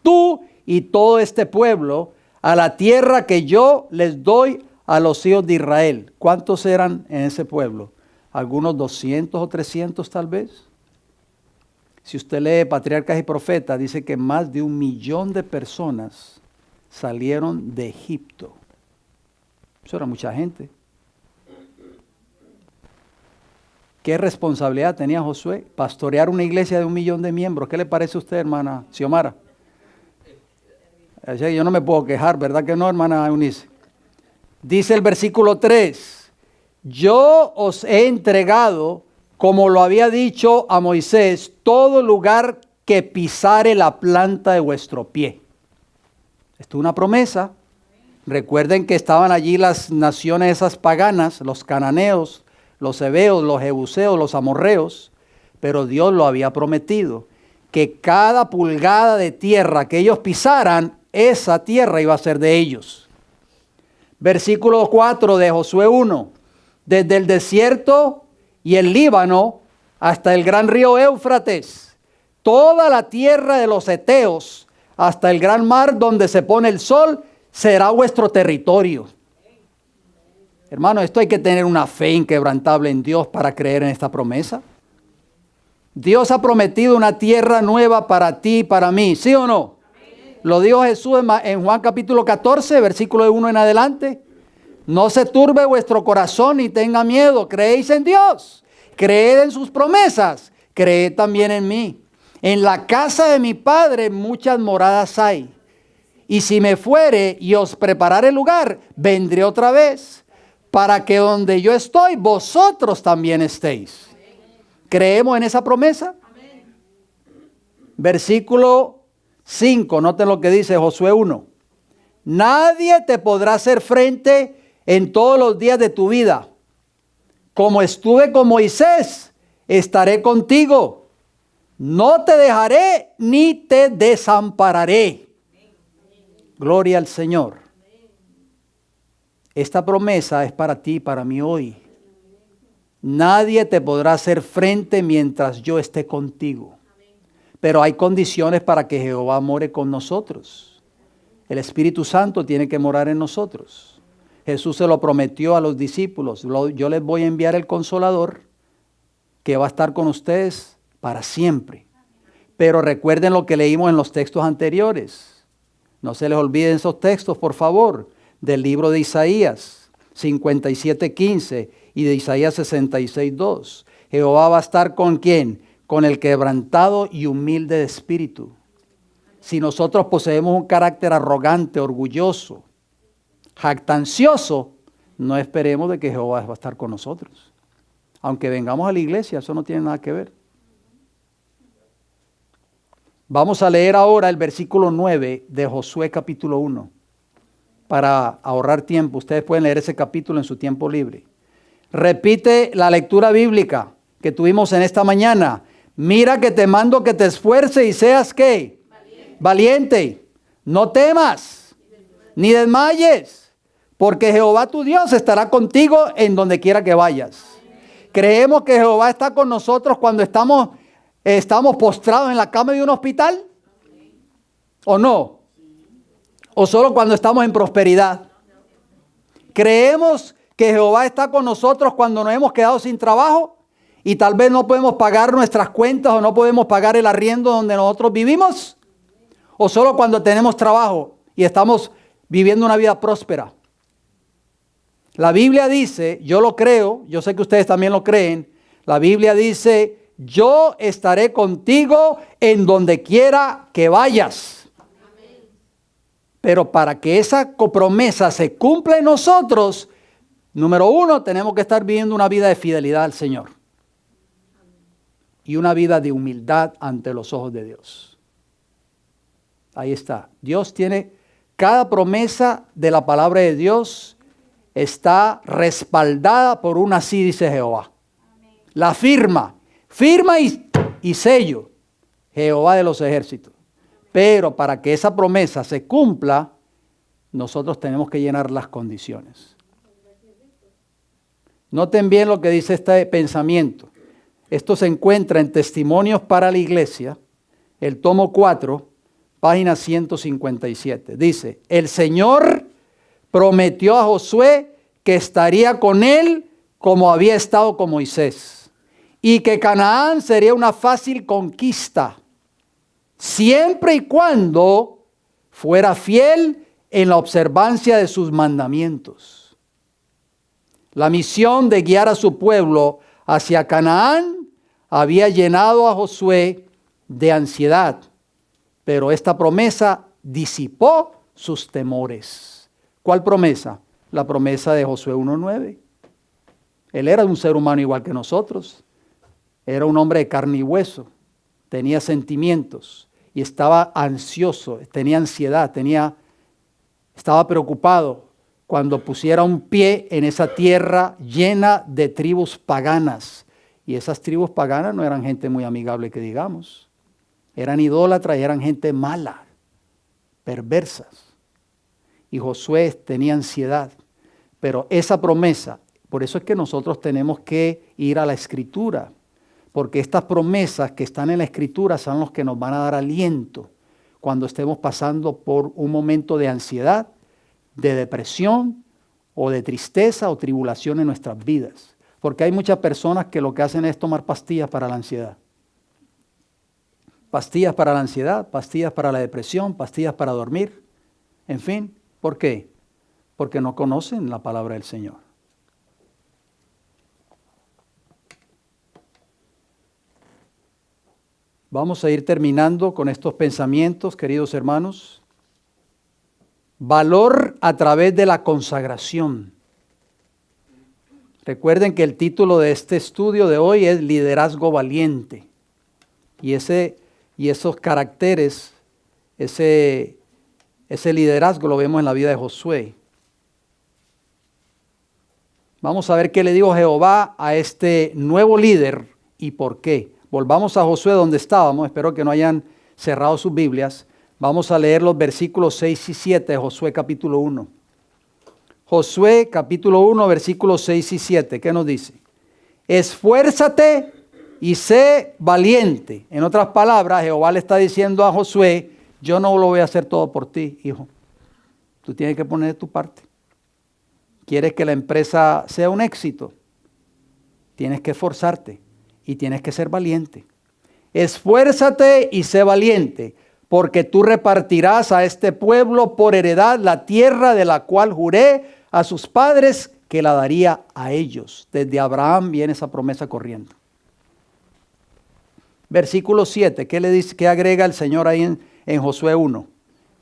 tú y todo este pueblo, a la tierra que yo les doy a los hijos de Israel. ¿Cuántos eran en ese pueblo? ¿Algunos 200 o 300 tal vez? Si usted lee Patriarcas y Profetas, dice que más de 1 millón de personas salieron de Egipto. Eso era mucha gente. ¿Qué responsabilidad tenía Josué? Pastorear una iglesia de 1 millón de miembros. ¿Qué le parece a usted, hermana Xiomara? Yo no me puedo quejar, ¿verdad que no, hermana Eunice? Dice el versículo 3, yo os he entregado, como lo había dicho a Moisés, todo lugar que pisare la planta de vuestro pie. Esto es una promesa. Recuerden que estaban allí las naciones esas paganas, los cananeos, los heveos, los jebuseos, los amorreos, pero Dios lo había prometido, que cada pulgada de tierra que ellos pisaran, esa tierra iba a ser de ellos. Versículo 4 de Josué 1, desde el desierto y el Líbano hasta el gran río Éufrates, toda la tierra de los heteos, hasta el gran mar donde se pone el sol, será vuestro territorio. Hermano, esto hay que tener una fe inquebrantable en Dios para creer en esta promesa. Dios ha prometido una tierra nueva para ti y para mí, ¿sí o no? Lo dijo Jesús en Juan capítulo 14, versículo de 1 en adelante. No se turbe vuestro corazón ni tenga miedo. Creéis en Dios, creed en sus promesas, creed también en mí. En la casa de mi Padre muchas moradas hay. Y si me fuere y os preparare lugar, vendré otra vez, para que donde yo estoy, vosotros también estéis. ¿Creemos en esa promesa? Versículo 5, noten lo que dice Josué 1. Nadie te podrá hacer frente en todos los días de tu vida. Como estuve con Moisés, estaré contigo. No te dejaré ni te desampararé. Gloria al Señor. Esta promesa es para ti y para mí hoy. Nadie te podrá hacer frente mientras yo esté contigo. Pero hay condiciones para que Jehová more con nosotros. El Espíritu Santo tiene que morar en nosotros. Jesús se lo prometió a los discípulos. Yo les voy a enviar el Consolador que va a estar con ustedes para siempre. Pero recuerden lo que leímos en los textos anteriores. No se les olviden esos textos, por favor, del libro de Isaías. 57:15 y de Isaías 66:2. Jehová va a estar ¿con quién? Con el quebrantado y humilde de espíritu. Si nosotros poseemos un carácter arrogante, orgulloso, jactancioso, no esperemos de que Jehová va a estar con nosotros. Aunque vengamos a la iglesia, eso no tiene nada que ver. Vamos a leer ahora el versículo 9 de Josué capítulo 1. Para ahorrar tiempo, ustedes pueden leer ese capítulo en su tiempo libre. Repite la lectura bíblica que tuvimos en esta mañana. Mira que te mando que te esfuerces y seas ¿qué? Valiente. No temas, ni desmayes, porque Jehová tu Dios estará contigo en donde quiera que vayas. ¿Creemos que Jehová está con nosotros cuando estamos postrados en la cama de un hospital? ¿O no? ¿O solo cuando estamos en prosperidad? ¿Creemos que Jehová está con nosotros cuando nos hemos quedado sin trabajo y tal vez no podemos pagar nuestras cuentas o no podemos pagar el arriendo donde nosotros vivimos? ¿O solo cuando tenemos trabajo y estamos viviendo una vida próspera? La Biblia dice, yo lo creo, yo sé que ustedes también lo creen, la Biblia dice, yo estaré contigo en donde quiera que vayas. Pero para que esa promesa se cumpla en nosotros, número uno, tenemos que estar viviendo una vida de fidelidad al Señor. Y una vida de humildad ante los ojos de Dios. Ahí está. Dios tiene, cada promesa de la palabra de Dios está respaldada por un así dice Jehová. La firma y sello, Jehová de los ejércitos. Pero para que esa promesa se cumpla, nosotros tenemos que llenar las condiciones. Noten bien lo que dice este pensamiento. Esto se encuentra en Testimonios para la Iglesia, el tomo 4, página 157. Dice, el Señor prometió a Josué que estaría con él como había estado con Moisés y que Canaán sería una fácil conquista, siempre y cuando fuera fiel en la observancia de sus mandamientos. La misión de guiar a su pueblo hacia Canaán había llenado a Josué de ansiedad, pero esta promesa disipó sus temores. ¿Cuál promesa? La promesa de Josué 1:9. Él era un ser humano igual que nosotros. Era un hombre de carne y hueso. Tenía sentimientos y estaba ansioso, tenía ansiedad, estaba preocupado cuando pusiera un pie en esa tierra llena de tribus paganas. Y esas tribus paganas no eran gente muy amigable que digamos. Eran idólatras y eran gente mala, perversas. Y Josué tenía ansiedad. Pero esa promesa, por eso es que nosotros tenemos que ir a la Escritura. Porque estas promesas que están en la Escritura son los que nos van a dar aliento cuando estemos pasando por un momento de ansiedad, de depresión o de tristeza o tribulación en nuestras vidas. Porque hay muchas personas que lo que hacen es tomar pastillas para la ansiedad. Pastillas para la ansiedad, pastillas para la depresión, pastillas para dormir. En fin, ¿por qué? Porque no conocen la palabra del Señor. Vamos a ir terminando con estos pensamientos, queridos hermanos. Valor a través de la consagración. Recuerden que el título de este estudio de hoy es Liderazgo Valiente. Y esos caracteres, ese liderazgo lo vemos en la vida de Josué. Vamos a ver qué le dijo Jehová a este nuevo líder y por qué. Volvamos a Josué donde estábamos, espero que no hayan cerrado sus Biblias. Vamos a leer los versículos 6 y 7 de Josué capítulo 1. Josué capítulo 1, versículos 6 y 7, ¿qué nos dice? Esfuérzate y sé valiente. En otras palabras, Jehová le está diciendo a Josué, yo no lo voy a hacer todo por ti, hijo. Tú tienes que poner tu parte. ¿Quieres que la empresa sea un éxito? Tienes que esforzarte y tienes que ser valiente. Esfuérzate y sé valiente, porque tú repartirás a este pueblo por heredad la tierra de la cual juré a sus padres que la daría a ellos. Desde Abraham viene esa promesa corriendo. Versículo 7, ¿qué le dice? ¿Qué agrega el Señor ahí en Josué 1?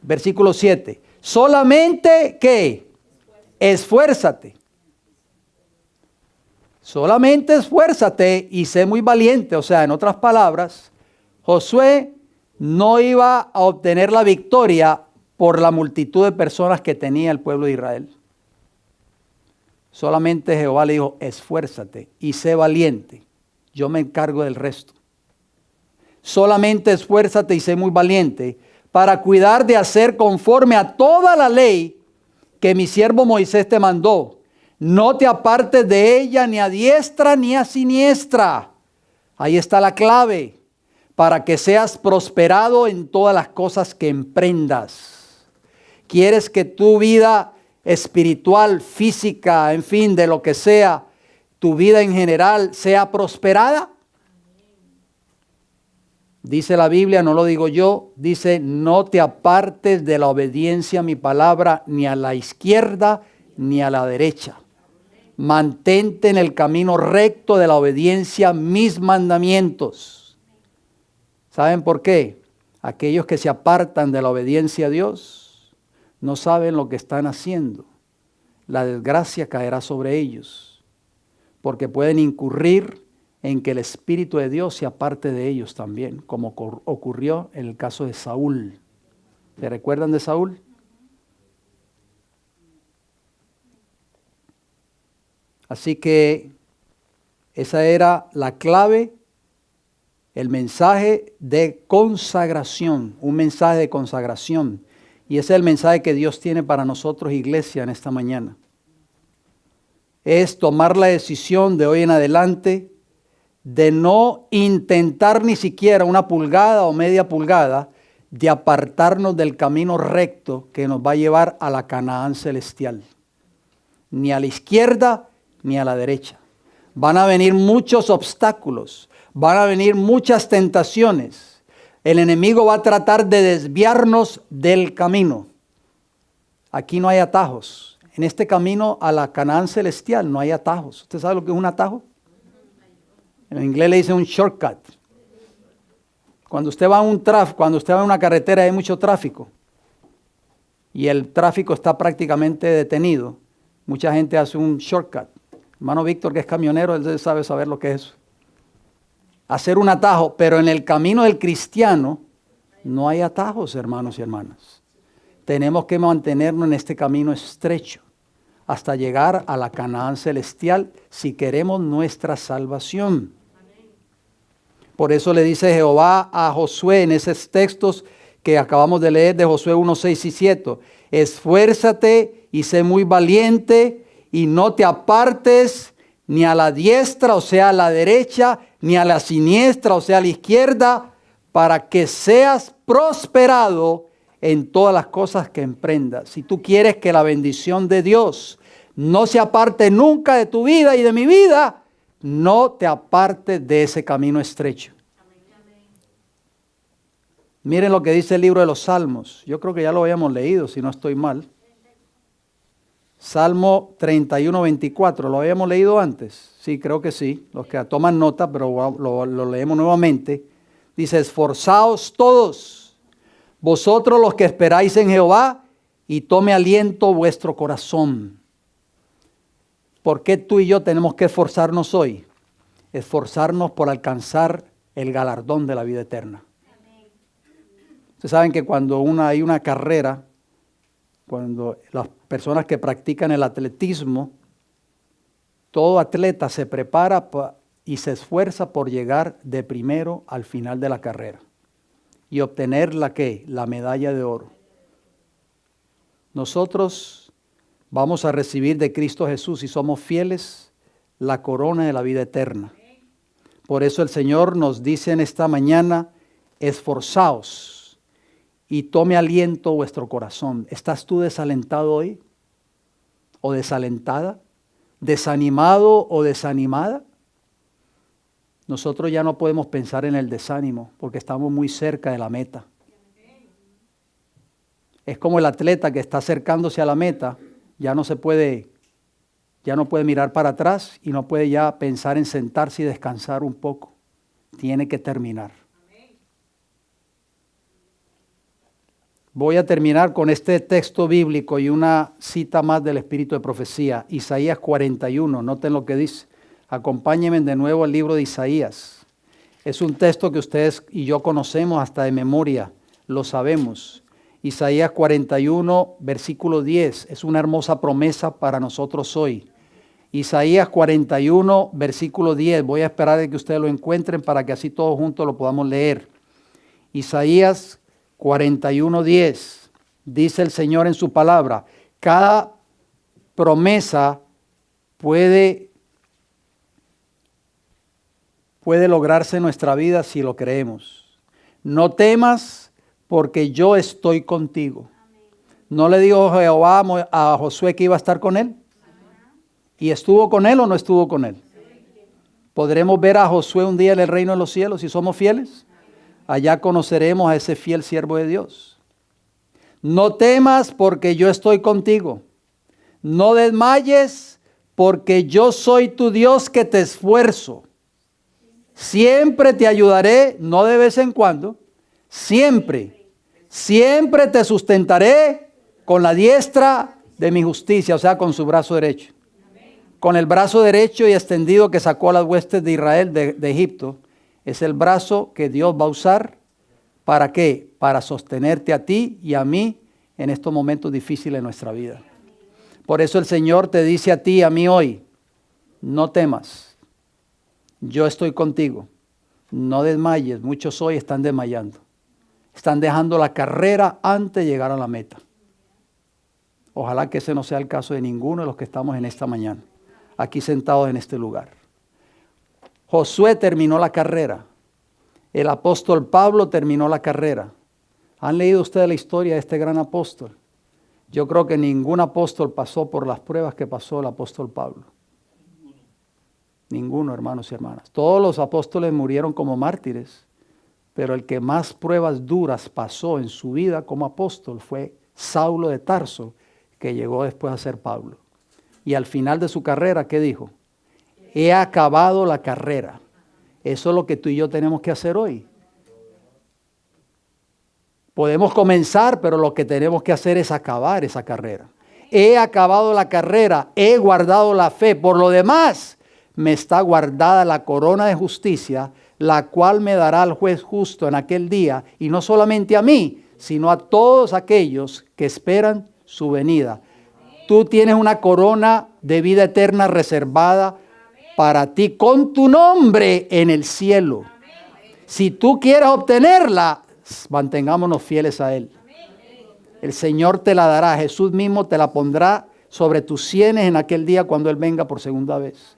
Versículo 7. Solamente, ¿qué? Esfuérzate. Solamente esfuérzate y sé muy valiente. O sea, en otras palabras, Josué no iba a obtener la victoria por la multitud de personas que tenía el pueblo de Israel. Solamente Jehová le dijo, esfuérzate y sé valiente. Yo me encargo del resto. Solamente esfuérzate y sé muy valiente para cuidar de hacer conforme a toda la ley que mi siervo Moisés te mandó. No te apartes de ella ni a diestra ni a siniestra. Ahí está la clave. Para que seas prosperado en todas las cosas que emprendas. ¿Quieres que tu vida espiritual, física, en fin, de lo que sea, tu vida en general sea prosperada? Dice la Biblia, no lo digo yo, dice, no te apartes de la obediencia a mi palabra, ni a la izquierda, ni a la derecha. Mantente en el camino recto de la obediencia a mis mandamientos. ¿Saben por qué? Aquellos que se apartan de la obediencia a Dios no saben lo que están haciendo. La desgracia caerá sobre ellos, porque pueden incurrir en que el Espíritu de Dios se aparte de ellos también, como ocurrió en el caso de Saúl. ¿Se recuerdan de Saúl? Así que esa era la clave, el mensaje de consagración, un mensaje de consagración. Y ese es el mensaje que Dios tiene para nosotros, iglesia, en esta mañana. Es tomar la decisión de hoy en adelante de no intentar ni siquiera una pulgada o media pulgada de apartarnos del camino recto que nos va a llevar a la Canaán celestial. Ni a la izquierda ni a la derecha. Van a venir muchos obstáculos, van a venir muchas tentaciones. El enemigo va a tratar de desviarnos del camino. Aquí no hay atajos. En este camino a la Canaán celestial no hay atajos. ¿Usted sabe lo que es un atajo? En inglés le dicen un shortcut. Cuando usted va en una carretera hay mucho tráfico y el tráfico está prácticamente detenido, mucha gente hace un shortcut. Hermano Víctor, que es camionero, él debe saber lo que es eso. Hacer un atajo, pero en el camino del cristiano no hay atajos, hermanos y hermanas. Tenemos que mantenernos en este camino estrecho hasta llegar a la Canaán celestial si queremos nuestra salvación. Por eso le dice Jehová a Josué en esos textos que acabamos de leer de Josué 1, 6 y 7. Esfuérzate y sé muy valiente y no te apartes ni a la diestra, o sea, a la derecha, ni a la siniestra, o sea, a la izquierda, para que seas prosperado en todas las cosas que emprendas. Si tú quieres que la bendición de Dios no se aparte nunca de tu vida y de mi vida, no te apartes de ese camino estrecho. Miren lo que dice el libro de los Salmos. Yo creo que ya lo habíamos leído, si no estoy mal. Salmo 31, 24. ¿Lo habíamos leído antes? Sí, creo que sí. Los que toman nota, pero lo leemos nuevamente. Dice, esforzaos todos, vosotros los que esperáis en Jehová, y tome aliento vuestro corazón. ¿Por qué tú y yo tenemos que esforzarnos hoy? Esforzarnos por alcanzar el galardón de la vida eterna. Ustedes saben que cuando hay una carrera, cuando las personas que practican el atletismo, todo atleta se prepara y se esfuerza por llegar de primero al final de la carrera y obtener la medalla de oro. Nosotros vamos a recibir de Cristo Jesús, si somos fieles, la corona de la vida eterna. Por eso el Señor nos dice en esta mañana, esforzaos y tome aliento vuestro corazón. ¿Estás tú desalentado hoy? ¿O desalentada? ¿Desanimado o desanimada? Nosotros ya no podemos pensar en el desánimo porque estamos muy cerca de la meta. Es como el atleta que está acercándose a la meta, ya no se puede Ya no puede mirar para atrás y no puede ya pensar en sentarse y descansar un poco. Tiene que terminar. Voy a terminar con este texto bíblico y una cita más del Espíritu de Profecía. Isaías 41, noten lo que dice. Acompáñenme de nuevo al libro de Isaías. Es un texto que ustedes y yo conocemos hasta de memoria, lo sabemos. Isaías 41, versículo 10, es una hermosa promesa para nosotros hoy. Isaías 41, versículo 10, voy a esperar a que ustedes lo encuentren para que así todos juntos lo podamos leer. Isaías 41, 10, dice el Señor en su palabra, cada promesa puede lograrse en nuestra vida si lo creemos. No temas porque yo estoy contigo. ¿No le dijo Jehová a Josué que iba a estar con él? ¿Y estuvo con él o no estuvo con él? ¿Podremos ver a Josué un día en el reino de los cielos si somos fieles? Allá conoceremos a ese fiel siervo de Dios. No temas porque yo estoy contigo. No desmayes porque yo soy tu Dios que te esfuerzo. Siempre te ayudaré, no de vez en cuando, siempre te sustentaré con la diestra de mi justicia, o sea, con su brazo derecho. Con el brazo derecho y extendido que sacó a las huestes de Israel de Egipto, es el brazo que Dios va a usar, ¿para qué? Para sostenerte a ti y a mí en estos momentos difíciles de nuestra vida. Por eso el Señor te dice a ti y a mí hoy, no temas, yo estoy contigo, no desmayes. Muchos hoy están desmayando, están dejando la carrera antes de llegar a la meta. Ojalá que ese no sea el caso de ninguno de los que estamos en esta mañana, aquí sentados en este lugar. Josué terminó la carrera. El apóstol Pablo terminó la carrera. ¿Han leído ustedes la historia de este gran apóstol? Yo creo que ningún apóstol pasó por las pruebas que pasó el apóstol Pablo. Ninguno, hermanos y hermanas. Todos los apóstoles murieron como mártires, pero el que más pruebas duras pasó en su vida como apóstol fue Saulo de Tarso, que llegó después a ser Pablo. Y al final de su carrera, ¿qué dijo? He acabado la carrera. Eso es lo que tú y yo tenemos que hacer hoy. Podemos comenzar, pero lo que tenemos que hacer es acabar esa carrera. He acabado la carrera, he guardado la fe. Por lo demás, me está guardada la corona de justicia, la cual me dará el juez justo en aquel día, y no solamente a mí, sino a todos aquellos que esperan su venida. Tú tienes una corona de vida eterna reservada para ti con tu nombre en el cielo. Si tú quieres obtenerla, mantengámonos fieles a Él. El Señor te la dará, Jesús mismo te la pondrá sobre tus sienes en aquel día cuando Él venga por segunda vez.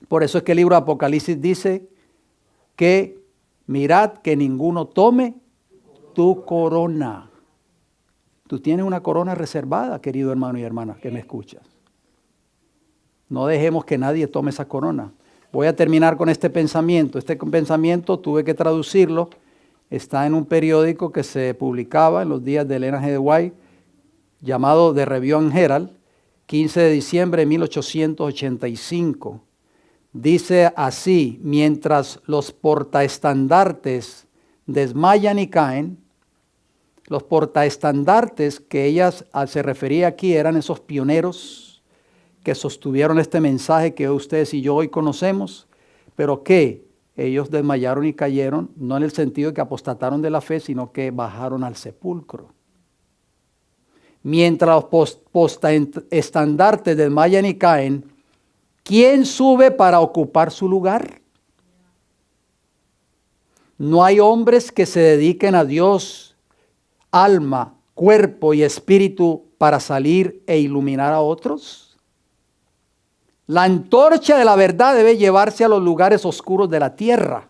Por eso es que el libro de Apocalipsis dice que mirad que ninguno tome tu corona. Tú tienes una corona reservada, querido hermano y hermana que me escuchas. No dejemos que nadie tome esa corona. Voy a terminar con este pensamiento. Este pensamiento tuve que traducirlo. Está en un periódico que se publicaba en los días de Elena G. White, llamado The Review and Herald, 15 de diciembre de 1885. Dice así: mientras los portaestandartes desmayan y caen, los portaestandartes que ella se refería aquí eran esos pioneros que sostuvieron este mensaje que ustedes y yo hoy conocemos, pero que ellos desmayaron y cayeron, no en el sentido de que apostataron de la fe, sino que bajaron al sepulcro. Mientras los portaestandartes desmayan y caen, ¿quién sube para ocupar su lugar? No hay hombres que se dediquen a Dios, alma, cuerpo y espíritu para salir e iluminar a otros. La antorcha de la verdad debe llevarse a los lugares oscuros de la tierra.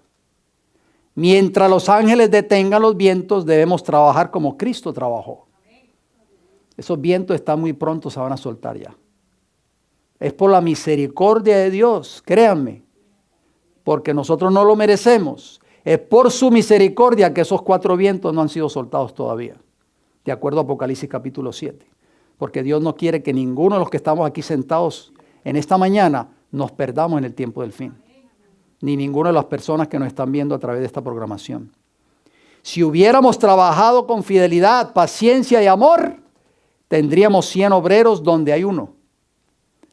Mientras los ángeles detengan los vientos, debemos trabajar como Cristo trabajó. Esos vientos están muy pronto, se van a soltar ya. Es por la misericordia de Dios, créanme, porque nosotros no lo merecemos. Es por su misericordia que esos 4 vientos no han sido soltados todavía, de acuerdo a Apocalipsis capítulo 7. Porque Dios no quiere que ninguno de los que estamos aquí sentados en esta mañana nos perdamos en el tiempo del fin. Ni ninguna de las personas que nos están viendo a través de esta programación. Si hubiéramos trabajado con fidelidad, paciencia y amor, tendríamos 100 obreros donde hay uno.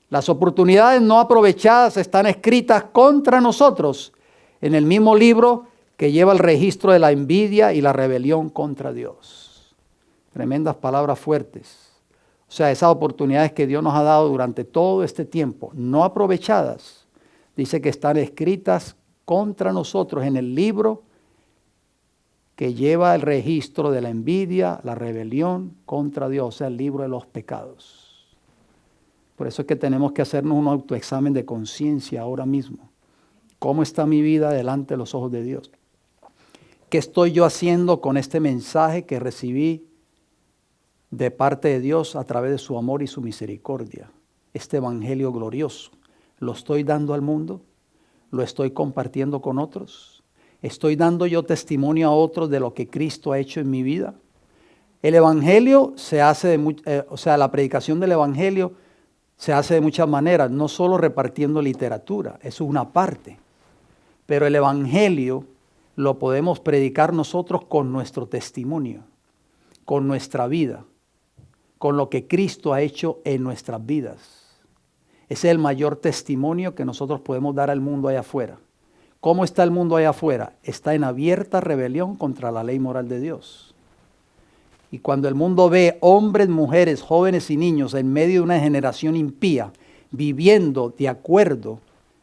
Las oportunidades no aprovechadas están escritas contra nosotros en el mismo libro que lleva el registro de la envidia y la rebelión contra Dios. Tremendas palabras fuertes. O sea, esas oportunidades que Dios nos ha dado durante todo este tiempo, no aprovechadas, dice que están escritas contra nosotros en el libro que lleva el registro de la envidia, la rebelión contra Dios, o sea, el libro de los pecados. Por eso es que tenemos que hacernos un autoexamen de conciencia ahora mismo. ¿Cómo está mi vida delante de los ojos de Dios? ¿Qué estoy yo haciendo con este mensaje que recibí de parte de Dios a través de su amor y su misericordia? Este evangelio glorioso. ¿Lo estoy dando al mundo? ¿Lo estoy compartiendo con otros? ¿Estoy dando yo testimonio a otros de lo que Cristo ha hecho en mi vida? El evangelio se hace la predicación del evangelio se hace de muchas maneras, no solo repartiendo literatura, eso es una parte. Pero el evangelio lo podemos predicar nosotros con nuestro testimonio, con nuestra vida, con lo que Cristo ha hecho en nuestras vidas. Ese es el mayor testimonio que nosotros podemos dar al mundo allá afuera. ¿Cómo está el mundo allá afuera? Está en abierta rebelión contra la ley moral de Dios. Y cuando el mundo ve hombres, mujeres, jóvenes y niños en medio de una generación impía, viviendo de acuerdo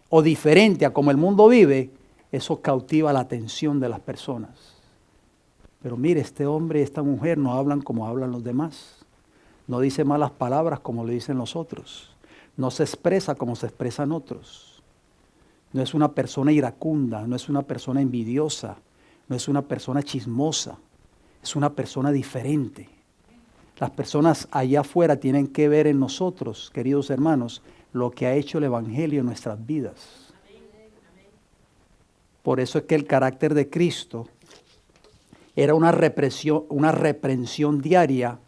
o diferente a como el mundo vive, eso cautiva la atención de las personas. Pero mire, este hombre y esta mujer no hablan como hablan los demás. No dice malas palabras como le dicen los otros. No se expresa como se expresan otros. No es una persona iracunda, no es una persona envidiosa, no es una persona chismosa. Es una persona diferente. Las personas allá afuera tienen que ver en nosotros, queridos hermanos, lo que ha hecho el evangelio en nuestras vidas. Por eso es que el carácter de Cristo era una reprensión diaria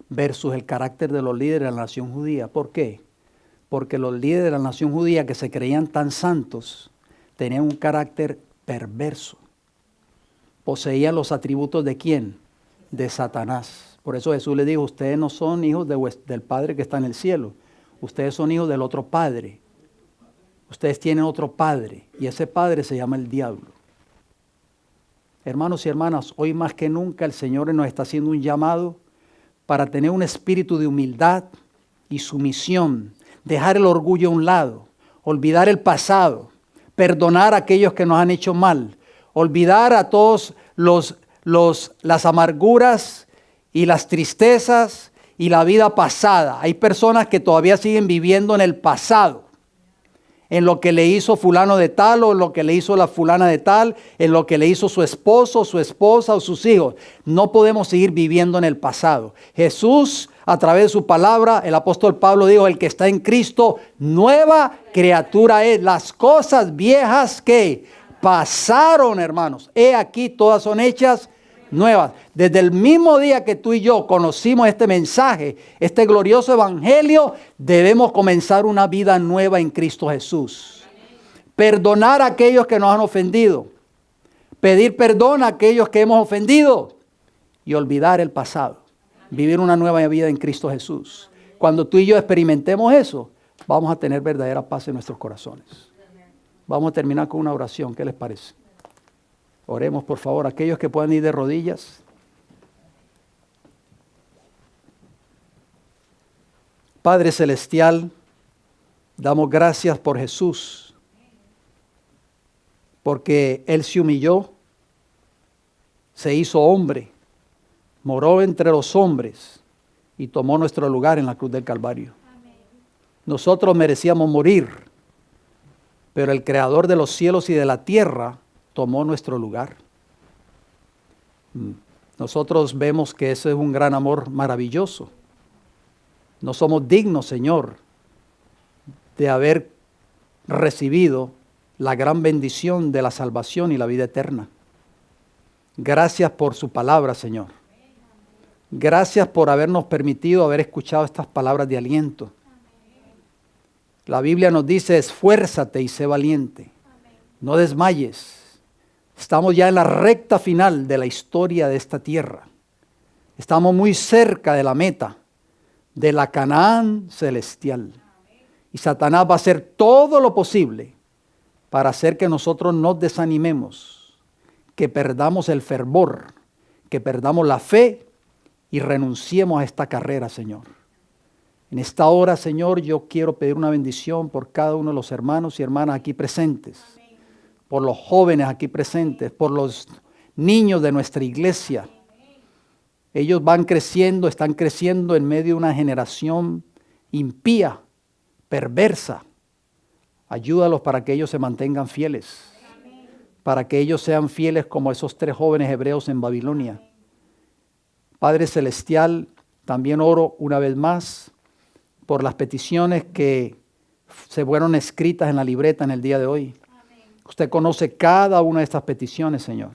versus el carácter de los líderes de la nación judía. ¿Por qué? Porque los líderes de la nación judía que se creían tan santos tenían un carácter perverso. Poseían los atributos ¿de quién? De Satanás. Por eso Jesús le dijo, ustedes no son hijos del Padre que está en el cielo. Ustedes son hijos del otro Padre. Ustedes tienen otro Padre. Y ese Padre se llama el diablo. Hermanos y hermanas, hoy más que nunca el Señor nos está haciendo un llamado para tener un espíritu de humildad y sumisión. Dejar el orgullo a un lado. Olvidar el pasado. Perdonar a aquellos que nos han hecho mal. Olvidar a todos las amarguras y las tristezas y la vida pasada. Hay personas que todavía siguen viviendo en el pasado, en lo que le hizo fulano de tal o en lo que le hizo la fulana de tal, en lo que le hizo su esposo, su esposa o sus hijos. No podemos seguir viviendo en el pasado. Jesús, a través de su palabra, el apóstol Pablo dijo, el que está en Cristo, nueva criatura es. Las cosas viejas que pasaron, hermanos, he aquí todas son hechas nuevas. Desde el mismo día que tú y yo conocimos este mensaje, este glorioso evangelio, debemos comenzar una vida nueva en Cristo Jesús. Perdonar a aquellos que nos han ofendido, pedir perdón a aquellos que hemos ofendido y olvidar el pasado. Vivir una nueva vida en Cristo Jesús. Cuando tú y yo experimentemos eso, vamos a tener verdadera paz en nuestros corazones. Vamos a terminar con una oración. ¿Qué les parece? Oremos, por favor, aquellos que puedan ir de rodillas. Padre Celestial, damos gracias por Jesús, porque Él se humilló, se hizo hombre, moró entre los hombres y tomó nuestro lugar en la cruz del Calvario. Nosotros merecíamos morir, pero el Creador de los cielos y de la tierra tomó nuestro lugar. Nosotros vemos que ese es un gran amor maravilloso. No somos dignos, Señor, de haber recibido la gran bendición de la salvación y la vida eterna. Gracias por su palabra, Señor. Gracias por habernos permitido haber escuchado estas palabras de aliento. La Biblia nos dice, esfuérzate y sé valiente. No desmayes. Estamos ya en la recta final de la historia de esta tierra. Estamos muy cerca de la meta, de la Canaán celestial. Y Satanás va a hacer todo lo posible para hacer que nosotros nos desanimemos, que perdamos el fervor, que perdamos la fe y renunciemos a esta carrera, Señor. En esta hora, Señor, yo quiero pedir una bendición por cada uno de los hermanos y hermanas aquí presentes, por los jóvenes aquí presentes, por los niños de nuestra iglesia. Ellos van creciendo, están creciendo en medio de una generación impía, perversa. Ayúdalos para que ellos se mantengan fieles, para que ellos sean fieles como esos 3 jóvenes hebreos en Babilonia. Padre Celestial, también oro una vez más por las peticiones que se fueron escritas en la libreta en el día de hoy. Usted conoce cada una de estas peticiones, Señor.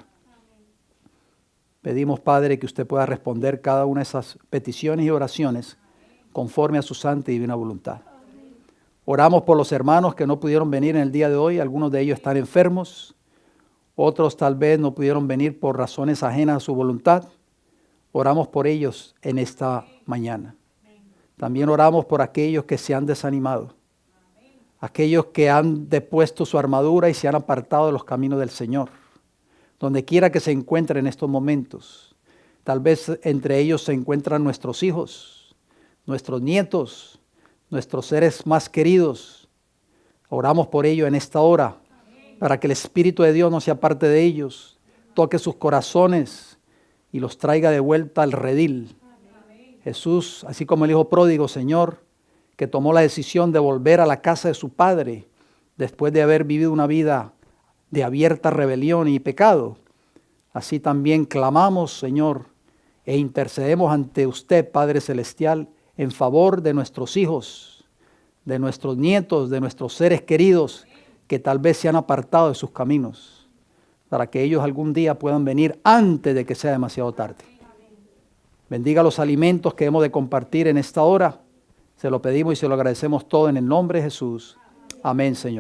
Pedimos, Padre, que usted pueda responder cada una de esas peticiones y oraciones conforme a su santa y divina voluntad. Oramos por los hermanos que no pudieron venir en el día de hoy. Algunos de ellos están enfermos. Otros tal vez no pudieron venir por razones ajenas a su voluntad. Oramos por ellos en esta mañana. También oramos por aquellos que se han desanimado. Aquellos que han depuesto su armadura y se han apartado de los caminos del Señor. Donde quiera que se encuentren en estos momentos. Tal vez entre ellos se encuentran nuestros hijos, nuestros nietos, nuestros seres más queridos. Oramos por ellos en esta hora, para que el Espíritu de Dios no se aparte de ellos, toque sus corazones y los traiga de vuelta al redil. Jesús, así como el hijo pródigo, Señor, que tomó la decisión de volver a la casa de su padre, después de haber vivido una vida de abierta rebelión y pecado. Así también clamamos, Señor, e intercedemos ante usted, Padre Celestial, en favor de nuestros hijos, de nuestros nietos, de nuestros seres queridos, que tal vez se han apartado de sus caminos, para que ellos algún día puedan venir antes de que sea demasiado tarde. Bendiga los alimentos que hemos de compartir en esta hora. Se lo pedimos y se lo agradecemos todo en el nombre de Jesús. Amén, Señor.